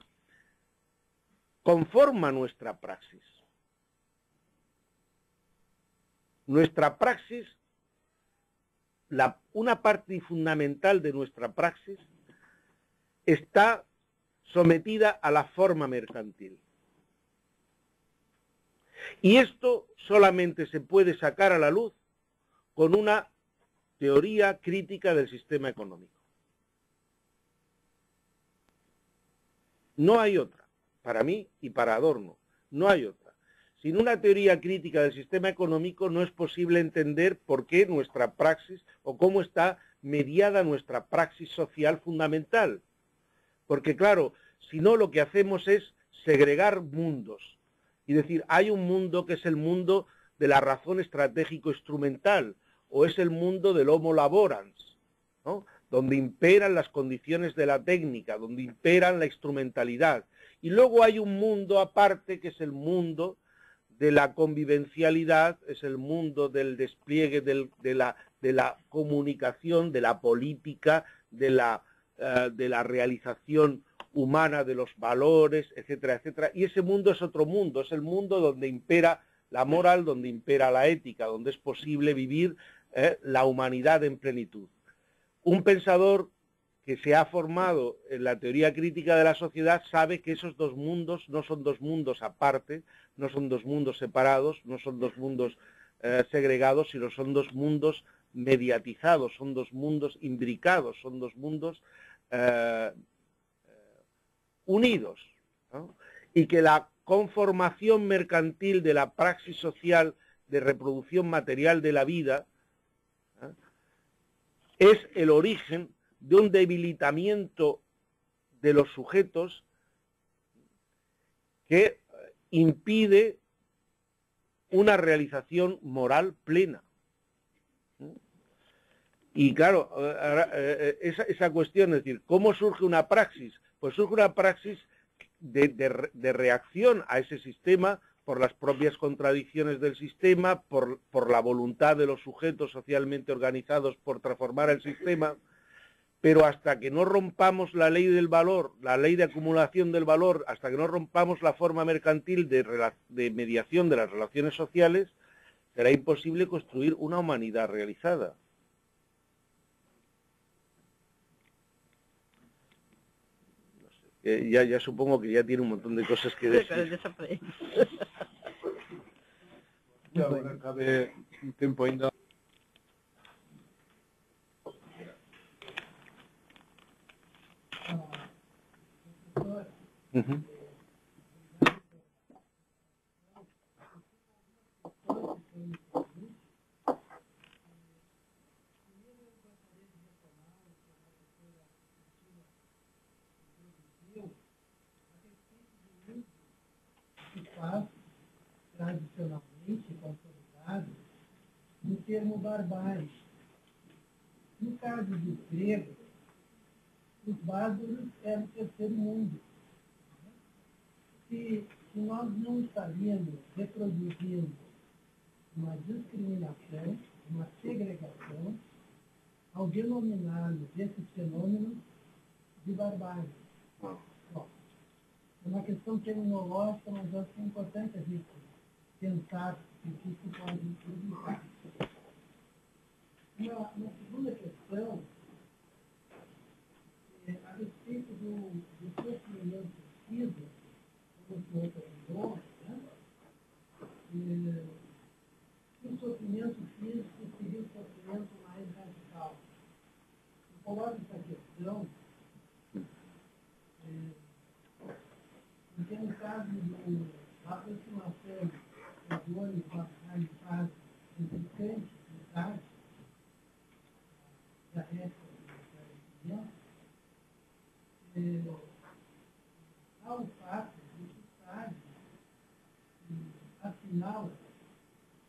conforma nuestra praxis. Nuestra praxis, una parte fundamental de nuestra praxis está sometida a la forma mercantil. Y esto solamente se puede sacar a la luz con una teoría crítica del sistema económico. No hay otra, para mí y para Adorno, no hay otra. Sin una teoría crítica del sistema económico no es posible entender por qué nuestra praxis o cómo está mediada nuestra praxis social fundamental. Porque claro, si no lo que hacemos es segregar mundos y decir, hay un mundo que es el mundo de la razón estratégico-instrumental o es el mundo del homo laborans, ¿no?, donde imperan las condiciones de la técnica, donde imperan la instrumentalidad. Y luego hay un mundo aparte que es el mundo de la convivencialidad, es el mundo del despliegue de la comunicación, de la política, de la realización humana de los valores, etcétera, etcétera. Y ese mundo es otro mundo, es el mundo donde impera la moral, donde impera la ética, donde es posible vivir la humanidad en plenitud. Un pensador que se ha formado en la teoría crítica de la sociedad sabe que esos dos mundos no son dos mundos aparte, no son dos mundos separados, no son dos mundos segregados, sino son dos mundos mediatizados, son dos mundos imbricados, son dos mundos unidos, ¿no? Y que la conformación mercantil de la praxis social de reproducción material de la vida es el origen de un debilitamiento de los sujetos que impide una realización moral plena. Y claro, esa cuestión, es decir, ¿cómo surge una praxis? Pues surge una praxis de reacción a ese sistema por las propias contradicciones del sistema, por la voluntad de los sujetos socialmente organizados por transformar el sistema, pero hasta que no rompamos la ley del valor, la ley de acumulación del valor, hasta que no rompamos la forma mercantil de mediación de las relaciones sociales, será imposible construir una humanidad realizada. Ya supongo que ya tiene un montón de cosas que decir. Agora cabe un tempo ainda. Tradicionalmente consolidado no termo barbárie. No caso dos gregos, os bárbaros eram o terceiro mundo. Se nós não estaríamos reproduzindo uma discriminação, uma segregação, ao denominarmos esses fenômenos de barbárie. Bom, é uma questão terminológica, mas acho que é importante a gente pensar o que isso pode implicar. Uma segunda questão é a respeito do sofrimento físico, como o senhor perguntou, né? O sofrimento físico seria o sofrimento mais radical. Eu coloco essa questão porque no caso da aproximação das dores da fase entre Kant e Sartre, da época da experiência, há o fato de que Sartre, afinal,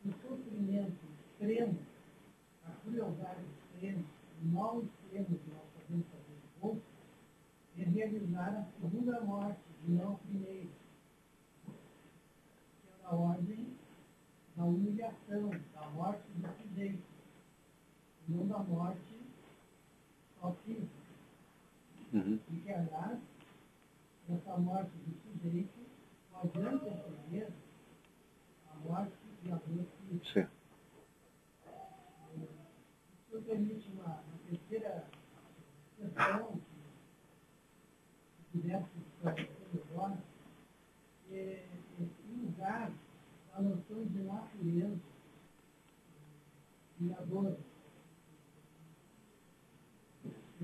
o sofrimento extremo, a crueldade extrema, o mal extremo que nós podemos fazer no corpo, é realizar a segunda morte, e não a primeira, que é a ordem da humilhação, da morte do sujeito, não da morte só física. E que, aliás, essa morte do sujeito pode anteceder a morte e a dor física. Isso permite uma terceira questão,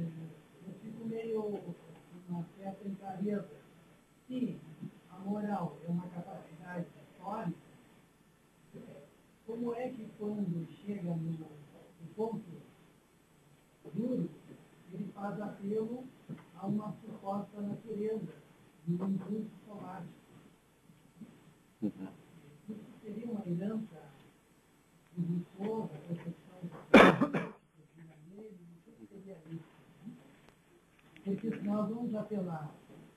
eu fico meio uma certa clareza. Se a moral é uma capacidade histórica, como é que quando chega no ponto duro, ele faz apelo a uma suposta natureza, de um impulso somático? Isso seria uma herança do Rousseau, da concepção do seria isso. Porque se nós vamos apelar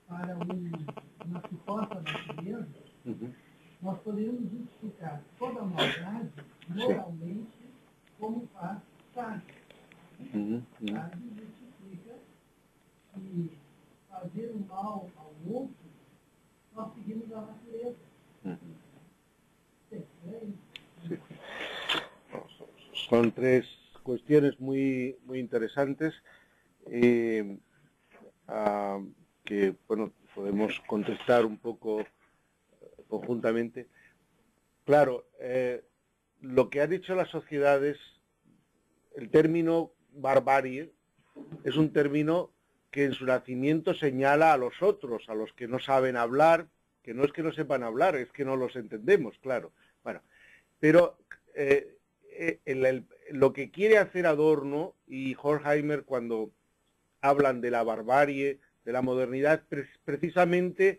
para uma suposta natureza, nós poderíamos justificar toda a maldade moralmente como faz Sartre. Sartre justifica que fazer o mal ao outro, nós seguimos a natureza. Sí. Son tres cuestiones muy interesantes que bueno, podemos contestar un poco conjuntamente. Claro, lo que han dicho las sociedades, el término barbarie es un término que en su nacimiento señala a los otros, a los que no saben hablar, que no es que no sepan hablar, es que no los entendemos, claro. Bueno, pero lo que quiere hacer Adorno y Horkheimer cuando hablan de la barbarie, de la modernidad, precisamente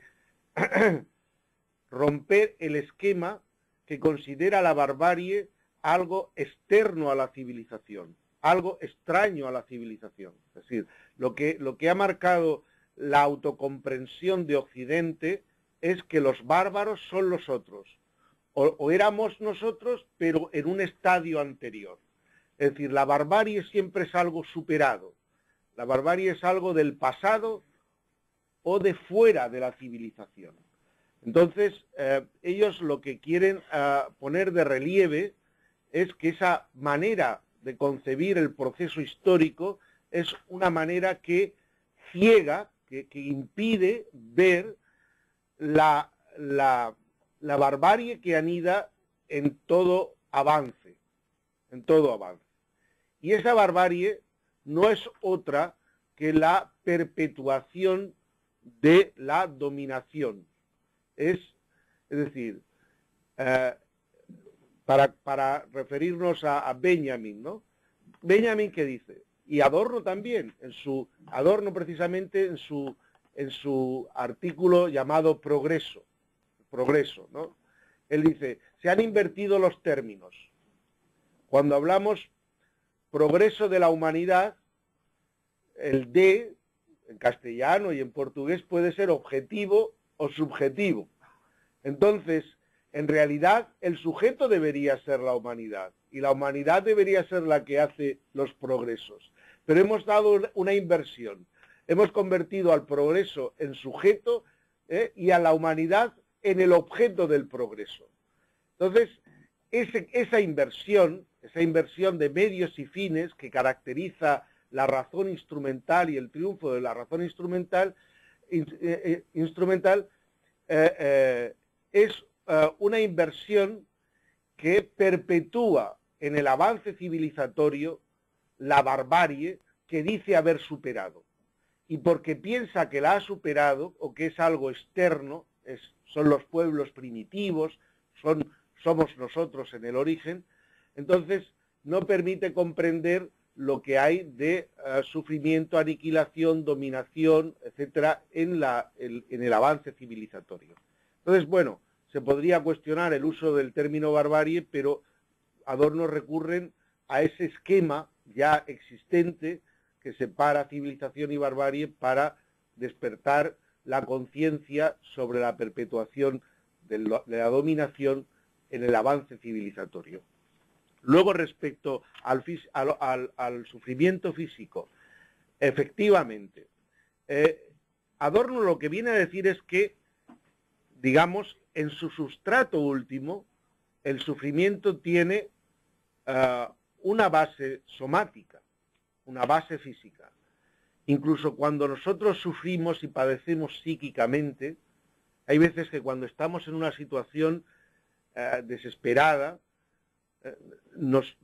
romper el esquema que considera la barbarie algo externo a la civilización, algo extraño a la civilización. Es decir, lo que ha marcado la autocomprensión de Occidente es que los bárbaros son los otros, o éramos nosotros, pero en un estadio anterior. Es decir, la barbarie siempre es algo superado, la barbarie es algo del pasado o de fuera de la civilización. Entonces, ellos lo que quieren poner de relieve es que esa manera de concebir el proceso histórico es una manera que ciega, que impide ver la barbarie que anida en todo avance, Y esa barbarie no es otra que la perpetuación de la dominación. Es decir, para referirnos a Benjamin, ¿no? Benjamin, ¿qué dice? Y Adorno también, Adorno precisamente en su artículo llamado Progreso, ¿no? Él dice, se han invertido los términos. Cuando hablamos progreso de la humanidad, el de, en castellano y en portugués, puede ser objetivo o subjetivo. Entonces, en realidad, el sujeto debería ser la humanidad, y la humanidad debería ser la que hace los progresos. Pero hemos dado una inversión. Hemos convertido al progreso en sujeto y a la humanidad en el objeto del progreso. Entonces, esa inversión de medios y fines que caracteriza la razón instrumental y el triunfo de la razón instrumental, es una inversión que perpetúa en el avance civilizatorio la barbarie que dice haber superado. Y porque piensa que la ha superado o que es algo externo, son los pueblos primitivos, somos nosotros en el origen, entonces no permite comprender lo que hay de sufrimiento, aniquilación, dominación, etcétera, en el avance civilizatorio. Entonces, bueno, se podría cuestionar el uso del término barbarie, pero Adorno recurren a ese esquema ya existente que separa civilización y barbarie para despertar la conciencia sobre la perpetuación de la dominación en el avance civilizatorio. Luego, respecto al sufrimiento físico, efectivamente, Adorno lo que viene a decir es que, digamos, en su sustrato último, el sufrimiento tiene una base somática, una base física. Incluso cuando nosotros sufrimos y padecemos psíquicamente, hay veces que cuando estamos en una situación desesperada, nos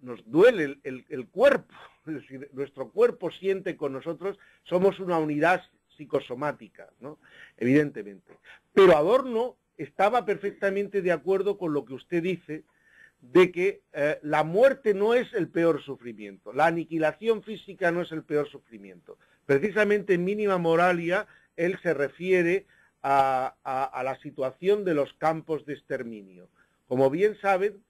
nos duele el cuerpo, es decir, nuestro cuerpo siente con nosotros, somos una unidad psicosomática, ¿no? Evidentemente. Pero Adorno estaba perfectamente de acuerdo con lo que usted dice, de que la muerte no es el peor sufrimiento, la aniquilación física no es el peor sufrimiento. Precisamente en Mínima Moralia él se refiere a la situación de los campos de exterminio. Como bien saben,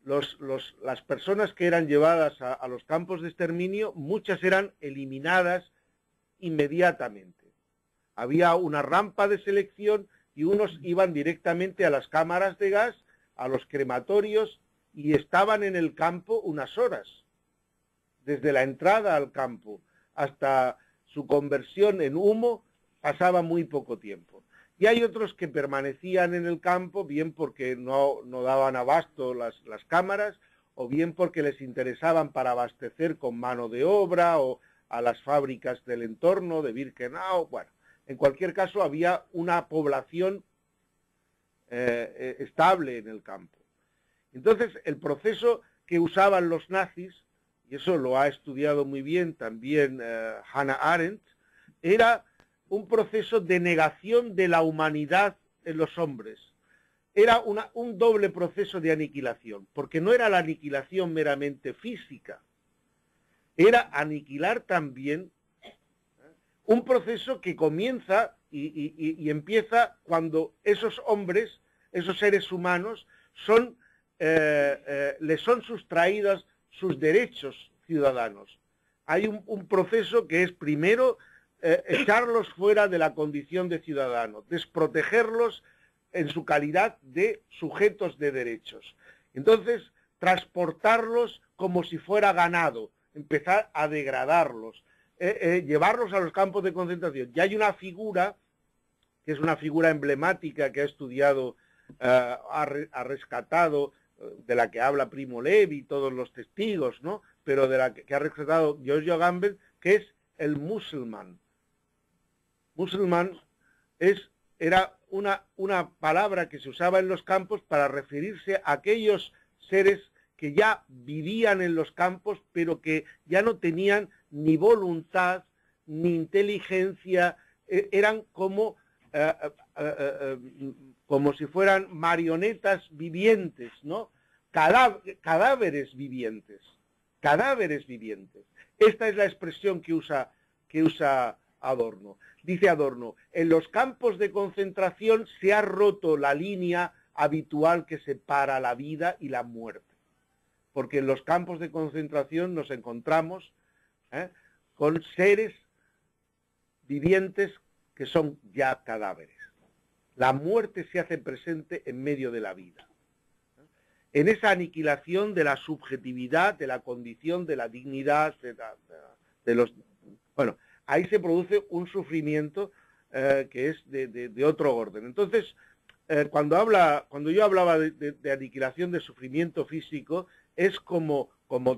las personas que eran llevadas a los campos de exterminio, muchas eran eliminadas inmediatamente. Había una rampa de selección y unos iban directamente a las cámaras de gas, a los crematorios, y estaban en el campo unas horas. Desde la entrada al campo hasta su conversión en humo pasaba muy poco tiempo. Y hay otros que permanecían en el campo, bien porque no daban abasto las cámaras, o bien porque les interesaban para abastecer con mano de obra, o a las fábricas del entorno de Birkenau. Bueno, en cualquier caso había una población estable en el campo. Entonces, el proceso que usaban los nazis, y eso lo ha estudiado muy bien también Hannah Arendt, era un proceso de negación de la humanidad en los hombres. Era un doble proceso de aniquilación, porque no era la aniquilación meramente física, era aniquilar también un proceso que comienza y empieza cuando esos hombres, esos seres humanos, les son sustraídos sus derechos ciudadanos. Hay un proceso que es primero echarlos fuera de la condición de ciudadanos, desprotegerlos en su calidad de sujetos de derechos. Entonces, transportarlos como si fuera ganado, empezar a degradarlos, llevarlos a los campos de concentración. Y hay una figura, que es una figura emblemática que ha estudiado, ha rescatado, de la que habla Primo Levi, todos los testigos, ¿no? Pero de la que ha rescatado Giorgio Agamben, que es el musulmán. Musulmán era una palabra que se usaba en los campos para referirse a aquellos seres que ya vivían en los campos, pero que ya no tenían ni voluntad, ni inteligencia, eran como si fueran marionetas vivientes, ¿no? Cadáveres vivientes, cadáveres vivientes. Esta es la expresión que usa Adorno. Dice Adorno, en los campos de concentración se ha roto la línea habitual que separa la vida y la muerte. Porque en los campos de concentración nos encontramos con seres vivientes que son ya cadáveres. La muerte se hace presente en medio de la vida. En esa aniquilación de la subjetividad, de la condición, de la dignidad, de los... Bueno, ahí se produce un sufrimiento que es de otro orden. Entonces, cuando yo hablaba de aniquilación de sufrimiento físico, es como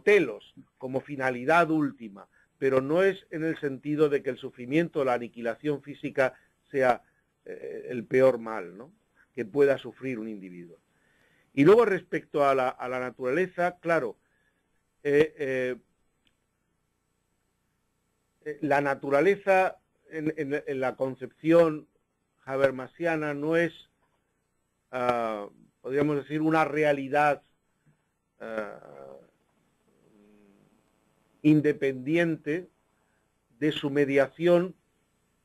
telos, como finalidad última, pero no es en el sentido de que el sufrimiento, la aniquilación física sea el peor mal, ¿no?, que pueda sufrir un individuo. Y luego respecto a la naturaleza, claro, la naturaleza en la concepción habermasiana no es, podríamos decir, una realidad independiente de su mediación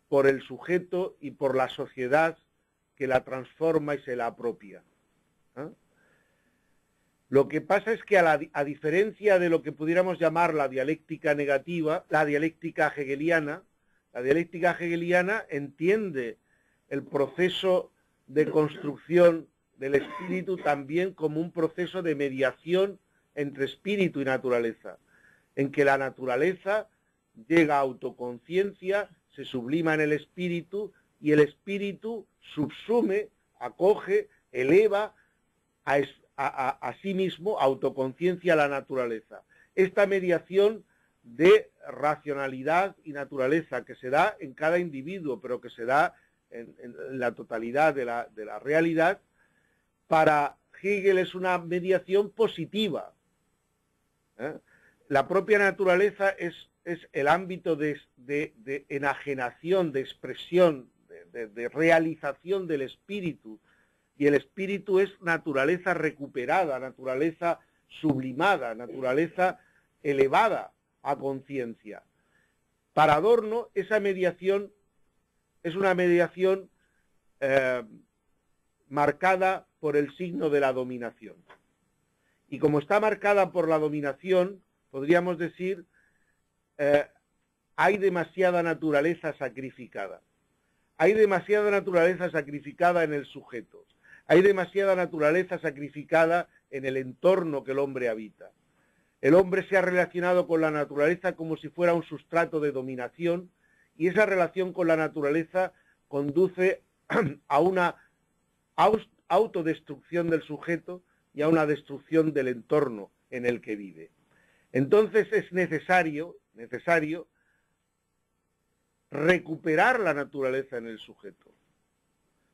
por el sujeto y por la sociedad que la transforma y se la apropia. Lo que pasa es que a diferencia de lo que pudiéramos llamar la dialéctica negativa, la dialéctica hegeliana entiende el proceso de construcción del espíritu también como un proceso de mediación entre espíritu y naturaleza, en que la naturaleza llega a autoconciencia, se sublima en el espíritu y el espíritu subsume, acoge, eleva a sí mismo, autoconciencia a la naturaleza. Esta mediación de racionalidad y naturaleza que se da en cada individuo, pero que se da en la totalidad de la realidad, para Hegel es una mediación positiva. La propia naturaleza es el ámbito de enajenación, de expresión, de realización del espíritu, y el espíritu es naturaleza recuperada, naturaleza sublimada, naturaleza elevada a conciencia. Para Adorno, esa mediación es una mediación marcada por el signo de la dominación. Y como está marcada por la dominación, podríamos decir, hay demasiada naturaleza sacrificada. Hay demasiada naturaleza sacrificada en el sujeto. Hay demasiada naturaleza sacrificada en el entorno que el hombre habita. El hombre se ha relacionado con la naturaleza como si fuera un sustrato de dominación, y esa relación con la naturaleza conduce a una autodestrucción del sujeto y a una destrucción del entorno en el que vive. Entonces es necesario recuperar la naturaleza en el sujeto.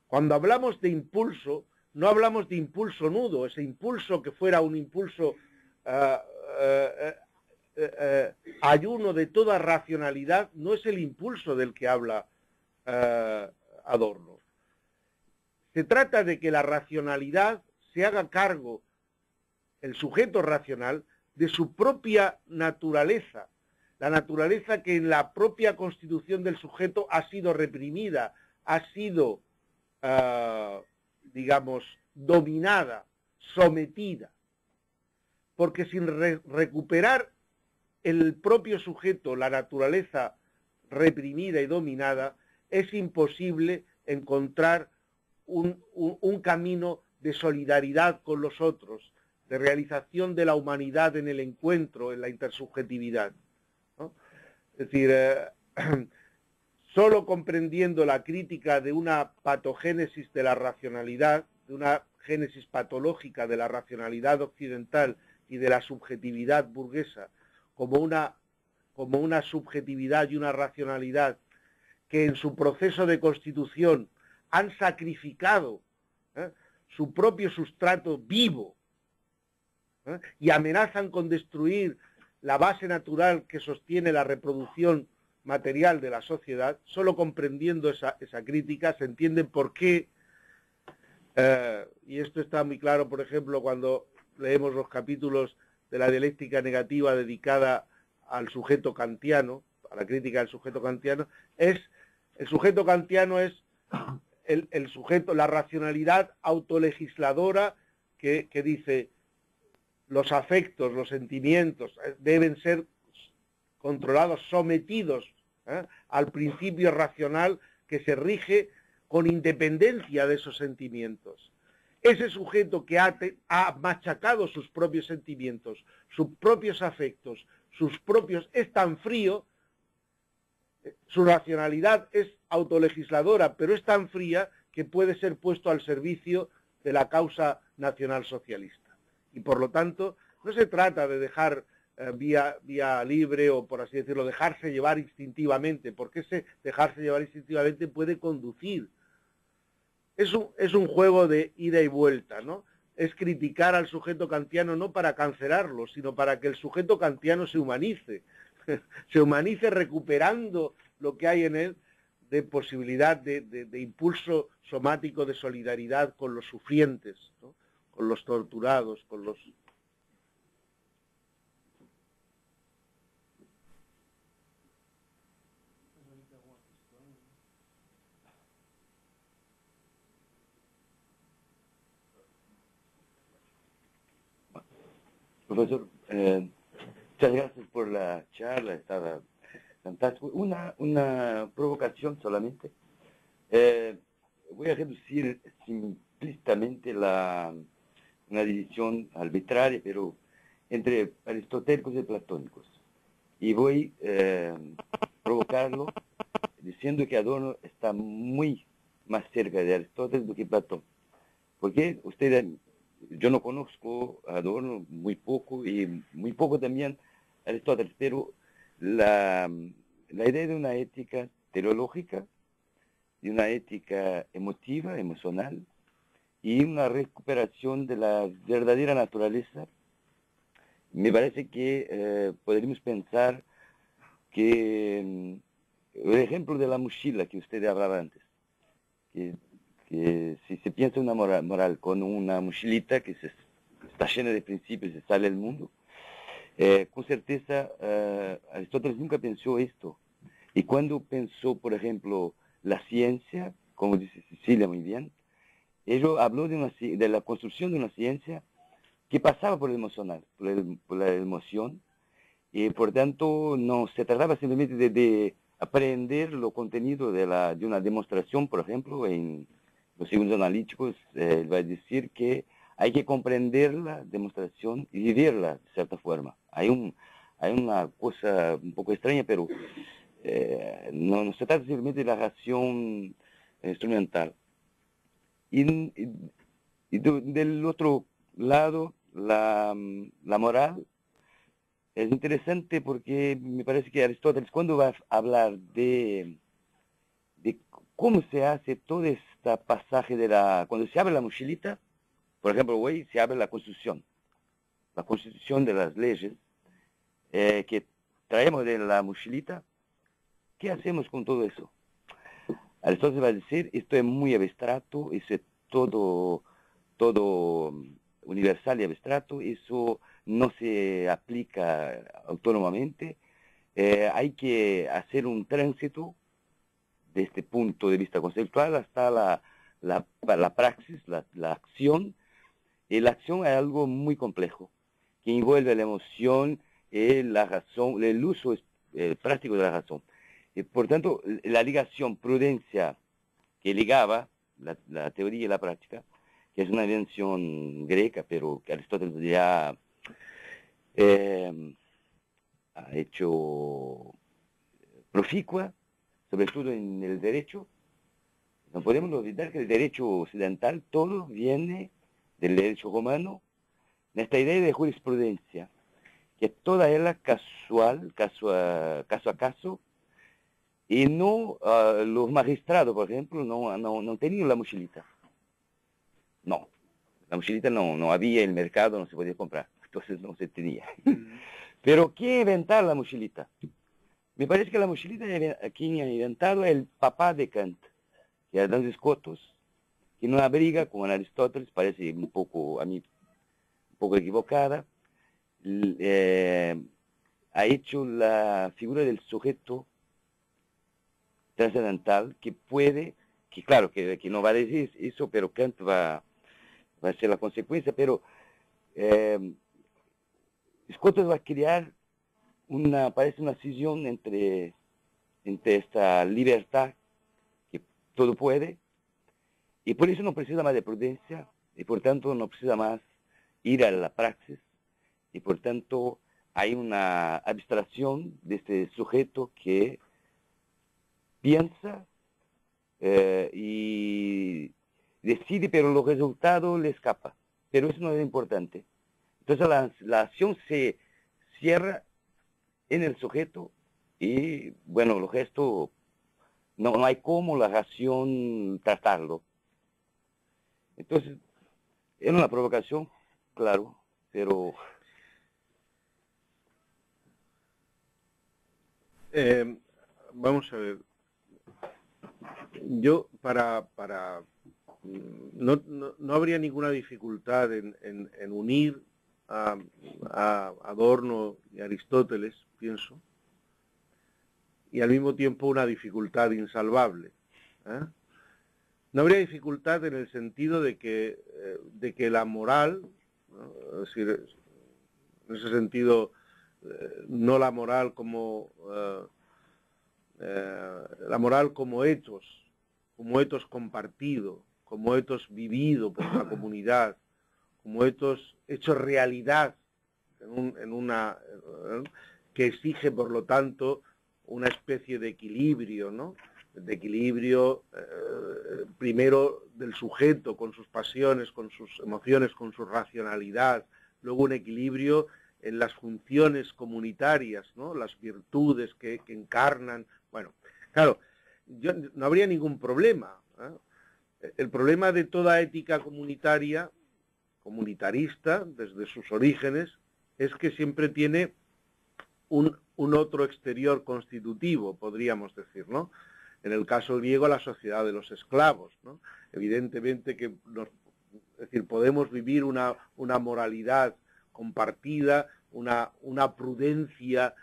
Cuando hablamos de impulso, no hablamos de impulso nudo, ese impulso que fuera un impulso ayuno de toda racionalidad, no es el impulso del que habla Adorno. Se trata de que la racionalidad se haga cargo, el sujeto racional, de su propia naturaleza, la naturaleza que en la propia constitución del sujeto ha sido reprimida, ha sido, digamos, dominada, sometida. Porque sin recuperar el propio sujeto, la naturaleza reprimida y dominada, es imposible encontrar un camino de solidaridad con los otros, de realización de la humanidad en el encuentro, en la intersubjetividad, ¿no? Es decir, solo comprendiendo la crítica de una patogénesis de la racionalidad, de una génesis patológica de la racionalidad occidental y de la subjetividad burguesa, como una subjetividad y una racionalidad que en su proceso de constitución han sacrificado su propio sustrato vivo y amenazan con destruir la base natural que sostiene la reproducción material de la sociedad. Solo comprendiendo esa crítica se entiende por qué, y esto está muy claro, por ejemplo, cuando leemos los capítulos de la dialéctica negativa dedicada al sujeto kantiano, a la crítica del sujeto kantiano, el sujeto kantiano es el sujeto, la racionalidad autolegisladora que dice los afectos, los sentimientos deben ser controlados, sometidos al principio racional que se rige con independencia de esos sentimientos. Ese sujeto que ha machacado sus propios sentimientos, sus propios afectos, es tan frío, su racionalidad es autolegisladora, pero es tan fría que puede ser puesto al servicio de la causa nacional socialista. Y por lo tanto, no se trata de dejar vía libre o, por así decirlo, dejarse llevar instintivamente, porque ese dejarse llevar instintivamente puede conducir. Es un juego de ida y vuelta, ¿no? Es criticar al sujeto kantiano no para cancelarlo, sino para que el sujeto kantiano se humanice. Se humanice recuperando lo que hay en él de posibilidad de impulso somático de solidaridad con los sufrientes, ¿no? Con los torturados, con los... Profesor, muchas gracias por la charla, estaba fantástico. Una provocación solamente. Voy a reducir simplistamente una división arbitraria, pero entre aristotélicos y platónicos. Y voy a provocarlo diciendo que Adorno está muy más cerca de Aristóteles do que Platón. Porque yo no conozco a Adorno muy poco y muy poco también a Aristóteles, pero la idea de una ética teleológica, de una ética emotiva, emocional, y una recuperación de la verdadera naturaleza me parece que podríamos pensar que el ejemplo de la mochila que usted hablaba antes, que si se piensa una moral con una mochilita que está llena de principios y sale al mundo, con certeza Aristóteles nunca pensó esto. Y cuando pensó, por ejemplo, la ciencia, como dice Cecilia muy bien, ello habló de la construcción de una ciencia que pasaba por el emocional, por la emoción, y por tanto no se trataba simplemente de aprender lo contenido de una demostración, por ejemplo, en los segundos analíticos, va a decir que hay que comprender la demostración y vivirla de cierta forma. Hay una cosa un poco extraña, pero no se trata simplemente de la razón instrumental. Y del otro lado, la moral es interesante porque me parece que Aristóteles, cuando va a hablar de cómo se hace todo este pasaje cuando se abre la mochilita, por ejemplo, hoy se abre la constitución de las leyes que traemos de la mochilita. ¿Qué hacemos con todo eso? Aristóteles va a decir, esto es muy abstracto, eso es todo universal y abstracto, eso no se aplica autónomamente, hay que hacer un tránsito de este punto de vista conceptual hasta la praxis, la acción, y la acción es algo muy complejo, que envuelve la emoción, la razón, el uso práctico de la razón. Y por tanto, la ligación prudencia que ligaba la teoría y la práctica, que es una invención greca, pero que Aristóteles ya ha hecho proficua, sobre todo en el derecho. No podemos olvidar que el derecho occidental todo viene del derecho romano, en esta idea de jurisprudencia, que toda ella casual, caso a caso, y no los magistrados, por ejemplo, no tenían la mochilita. No, la mochilita no había en el mercado, no se podía comprar, entonces no se tenía. Pero ¿quién inventó la mochilita? Me parece que la mochilita quien ha inventado es el papá de Kant, que era Duns Scotus, que no abriga, como en Aristóteles, parece un poco, a mí, un poco equivocada, ha hecho la figura del sujeto trascendental que puede, que claro, que no va a decir eso, pero Kant va a ser la consecuencia, pero Scotus va a crear parece una cisón entre esta libertad que todo puede, y por eso no precisa más de prudencia, y por tanto no precisa más ir a la praxis, y por tanto hay una abstracción de este sujeto que piensa y decide, pero los resultados le escapan. Pero eso no es importante. Entonces la acción se cierra en el sujeto y, bueno, los gestos, no hay cómo la acción tratarlo. Entonces, es una provocación, claro, pero... Vamos a ver. Yo, no habría ninguna dificultad en unir a Adorno y Aristóteles, pienso, y al mismo tiempo una dificultad insalvable. No habría dificultad en el sentido de que la moral, ¿no? Es decir, en ese sentido, no la moral como hechos compartido, como hechos vivido por una comunidad, como hechos realidad que exige, por lo tanto, una especie de equilibrio, ¿no? De equilibrio primero del sujeto con sus pasiones, con sus emociones, con su racionalidad, luego un equilibrio en las funciones comunitarias, ¿no? Las virtudes que encarnan. Bueno, claro, no habría ningún problema, ¿eh? El problema de toda ética comunitarista, desde sus orígenes, es que siempre tiene un otro exterior constitutivo, podríamos decir, ¿no? En el caso griego, la sociedad de los esclavos, ¿no? Evidentemente que es decir, podemos vivir una moralidad compartida, una prudencia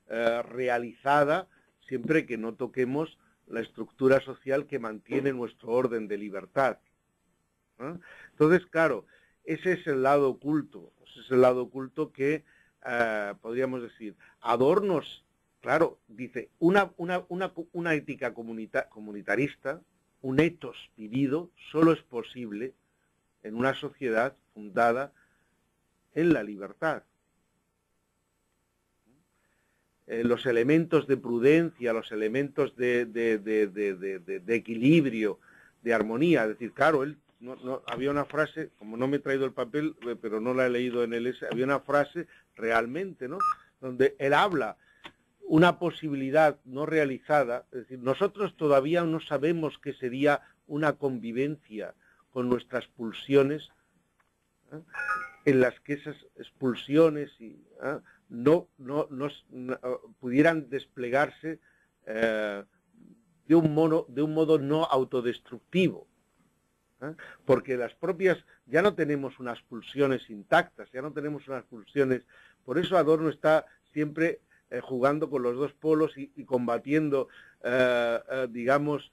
realizada, siempre que no toquemos la estructura social que mantiene nuestro orden de libertad. Entonces, claro, ese es el lado oculto, que podríamos decir. Adorno, claro, dice, una ética comunitarista, un ethos vivido, solo es posible en una sociedad fundada en la libertad. Los elementos de prudencia, los elementos de equilibrio, de armonía, es decir, claro, él había una frase, como no me he traído el papel, pero no la he leído en el ese, había una frase realmente, ¿no?, donde él habla una posibilidad no realizada, es decir, nosotros todavía no sabemos qué sería una convivencia con nuestras pulsiones, en las que esas expulsiones no pudieran desplegarse de un modo no autodestructivo. Porque las propias, ya no tenemos unas pulsiones intactas, ya no tenemos unas pulsiones, por eso Adorno está siempre jugando con los dos polos y combatiendo, digamos,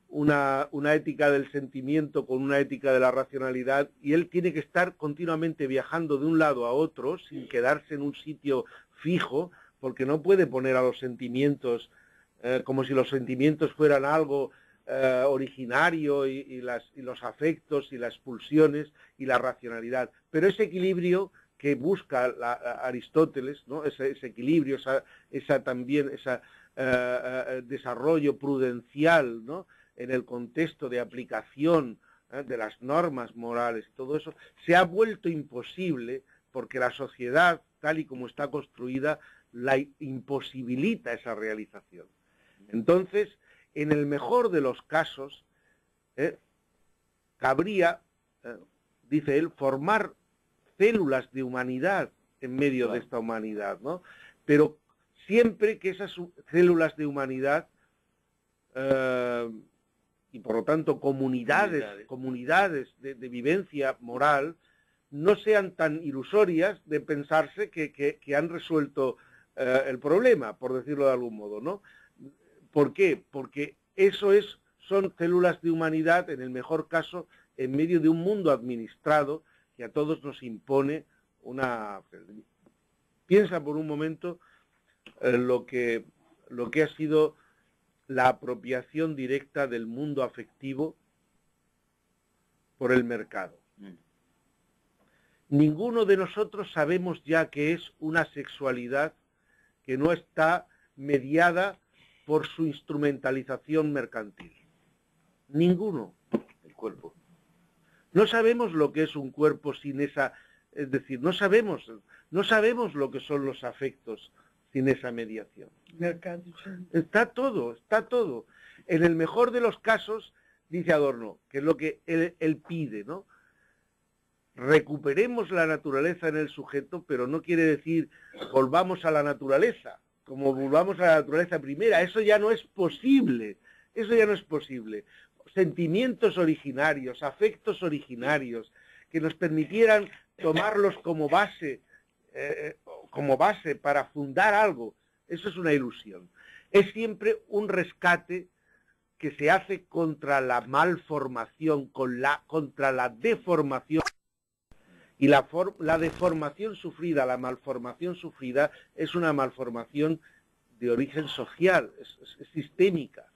una ética del sentimiento con una ética de la racionalidad, y él tiene que estar continuamente viajando de un lado a otro sin quedarse en un sitio fijo, porque no puede poner a los sentimientos como si los sentimientos fueran algo originario y los afectos y las pulsiones y la racionalidad. Pero ese equilibrio que busca Aristóteles, ¿no?, ese equilibrio, ese desarrollo prudencial, ¿no?, en el contexto de aplicación de las normas morales y todo eso, se ha vuelto imposible porque la sociedad, tal y como está construida, la imposibilita esa realización. Entonces, en el mejor de los casos, cabría, dice él, formar células de humanidad en medio de esta humanidad, ¿no? Pero siempre que esas células de humanidad y por lo tanto comunidades de vivencia moral no sean tan ilusorias de pensarse que han resuelto el problema, por decirlo de algún modo, ¿no? ¿Por qué? Porque son células de humanidad, en el mejor caso, en medio de un mundo administrado que a todos nos impone una... Piensa por un momento lo que ha sido la apropiación directa del mundo afectivo por el mercado. Ninguno de nosotros sabemos ya que es una sexualidad que no está mediada por su instrumentalización mercantil. Ninguno. El cuerpo. No sabemos lo que es un cuerpo sin esa... Es decir, no sabemos lo que son los afectos sin esa mediación. Está todo. En el mejor de los casos, dice Adorno, que es lo que él pide, ¿no? Recuperemos la naturaleza en el sujeto, pero no quiere decir volvamos a la naturaleza, como volvamos a la naturaleza primera. Eso ya no es posible. Sentimientos originarios, afectos originarios, que nos permitieran tomarlos como base para fundar algo, eso es una ilusión. Es siempre un rescate que se hace contra la malformación, contra la deformación. Y la deformación sufrida, la malformación sufrida, es una malformación de origen social, es sistémica.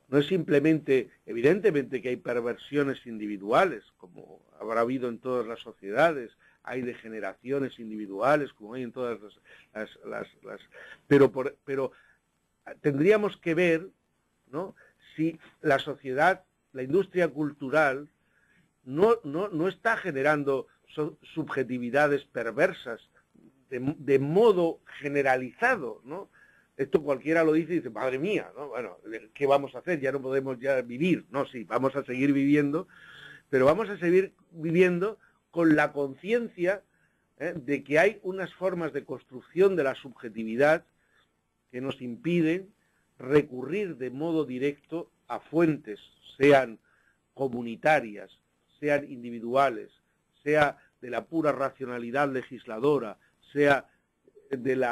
No es simplemente, evidentemente que hay perversiones individuales, como habrá habido en todas las sociedades, hay degeneraciones individuales, como hay en todas pero tendríamos que ver, ¿no?, si la sociedad, la industria cultural, no está generando subjetividades perversas de modo generalizado, ¿no? Esto cualquiera lo dice y dice, madre mía, ¿no? Bueno, ¿qué vamos a hacer? Ya no podemos ya vivir. No, sí, vamos a seguir viviendo, pero vamos a seguir viviendo con la conciencia de que hay unas formas de construcción de la subjetividad que nos impiden recurrir de modo directo a fuentes, sean comunitarias, sean individuales, sea de la pura racionalidad legisladora, sea del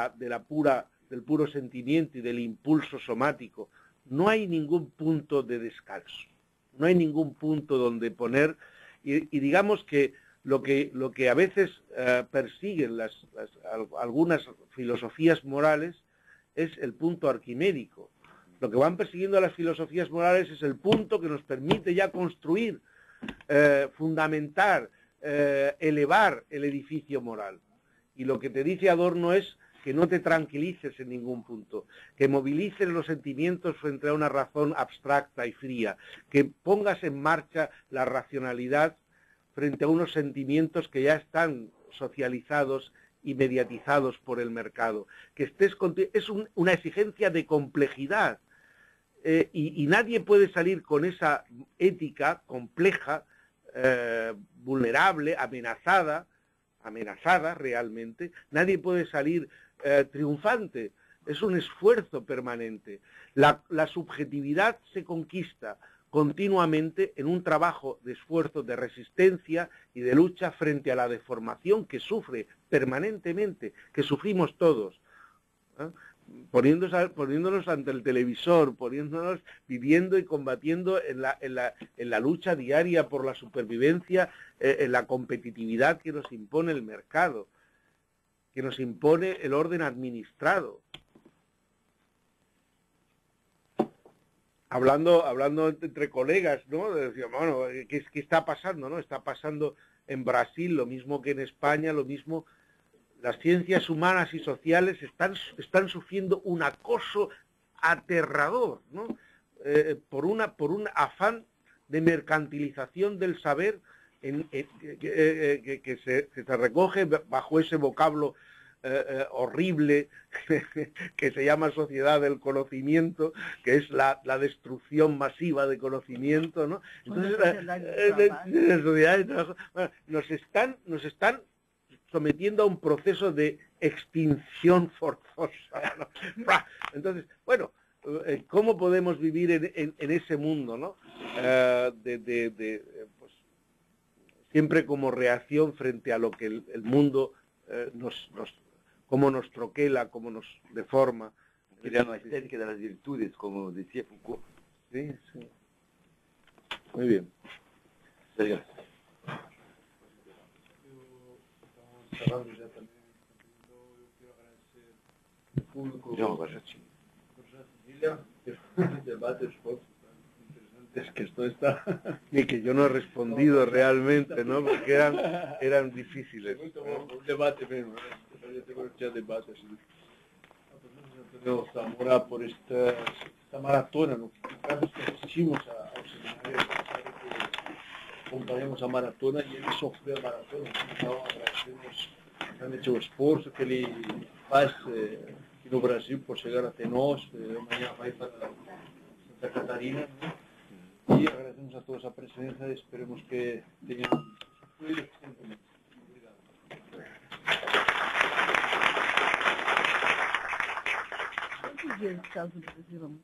puro sentimiento y del impulso somático. No hay ningún punto de descanso, no hay ningún punto donde poner, y digamos que lo que a veces persiguen algunas filosofías morales es el punto arquimédico. Lo que van persiguiendo las filosofías morales es el punto que nos permite ya construir, fundamentar, elevar el edificio moral. Y lo que te dice Adorno es que no te tranquilices en ningún punto, que movilices los sentimientos frente a una razón abstracta y fría, que pongas en marcha la racionalidad frente a unos sentimientos que ya están socializados y mediatizados por el mercado. Que estés es una exigencia de complejidad, y nadie puede salir con esa ética compleja, vulnerable, amenazada realmente. Nadie puede salir triunfante. Es un esfuerzo permanente. La subjetividad se conquista continuamente en un trabajo de esfuerzo, de resistencia y de lucha frente a la deformación que sufre permanentemente, que sufrimos todos, ¿eh? Poniéndonos ante el televisor, viviendo y combatiendo en la lucha diaria por la supervivencia, en la competitividad que nos impone el mercado, que nos impone el orden administrado. Hablando entre colegas, ¿no? Decíamos, bueno, ¿qué está pasando, no? Está pasando en Brasil lo mismo que en España, lo mismo. Las ciencias humanas y sociales están sufriendo un acoso aterrador, ¿no? Por un afán de mercantilización del saber que se recoge bajo ese vocablo horrible que se llama sociedad del conocimiento, que es la destrucción masiva de conocimiento, ¿no? Entonces, la sociedad de trabajo, bueno, nos están sometiendo a un proceso de extinción forzosa, ¿no? Entonces, bueno, ¿cómo podemos vivir en ese mundo, ¿no? Pues, siempre como reacción frente a lo que el mundo cómo nos troquela, cómo nos deforma. Sería una estética de las virtudes, como decía Foucault. Sí, sí. Muy bien. Gracias. Cerrando ya también, yo quiero agradecer al público el debate, esfuerzos tan interesantes que esto está. Y que yo no he respondido realmente, ¿no? Porque eran difíciles. Un debate menos, yo tengo ya debates. Antonio Zamora por esta maratona, ¿no? Cada vez que asistimos a un seminario, acompañamos a maratona y él sofre a maratona. Então, agradecemos realmente o esforço que ele faz aqui no Brasil por chegar até nós. Amanhã vai para Santa Catarina, né? E agradecemos a todos a presença e esperemos que tenham fluído eficientemente. Obrigado. Quantos dias de caso do Brasil?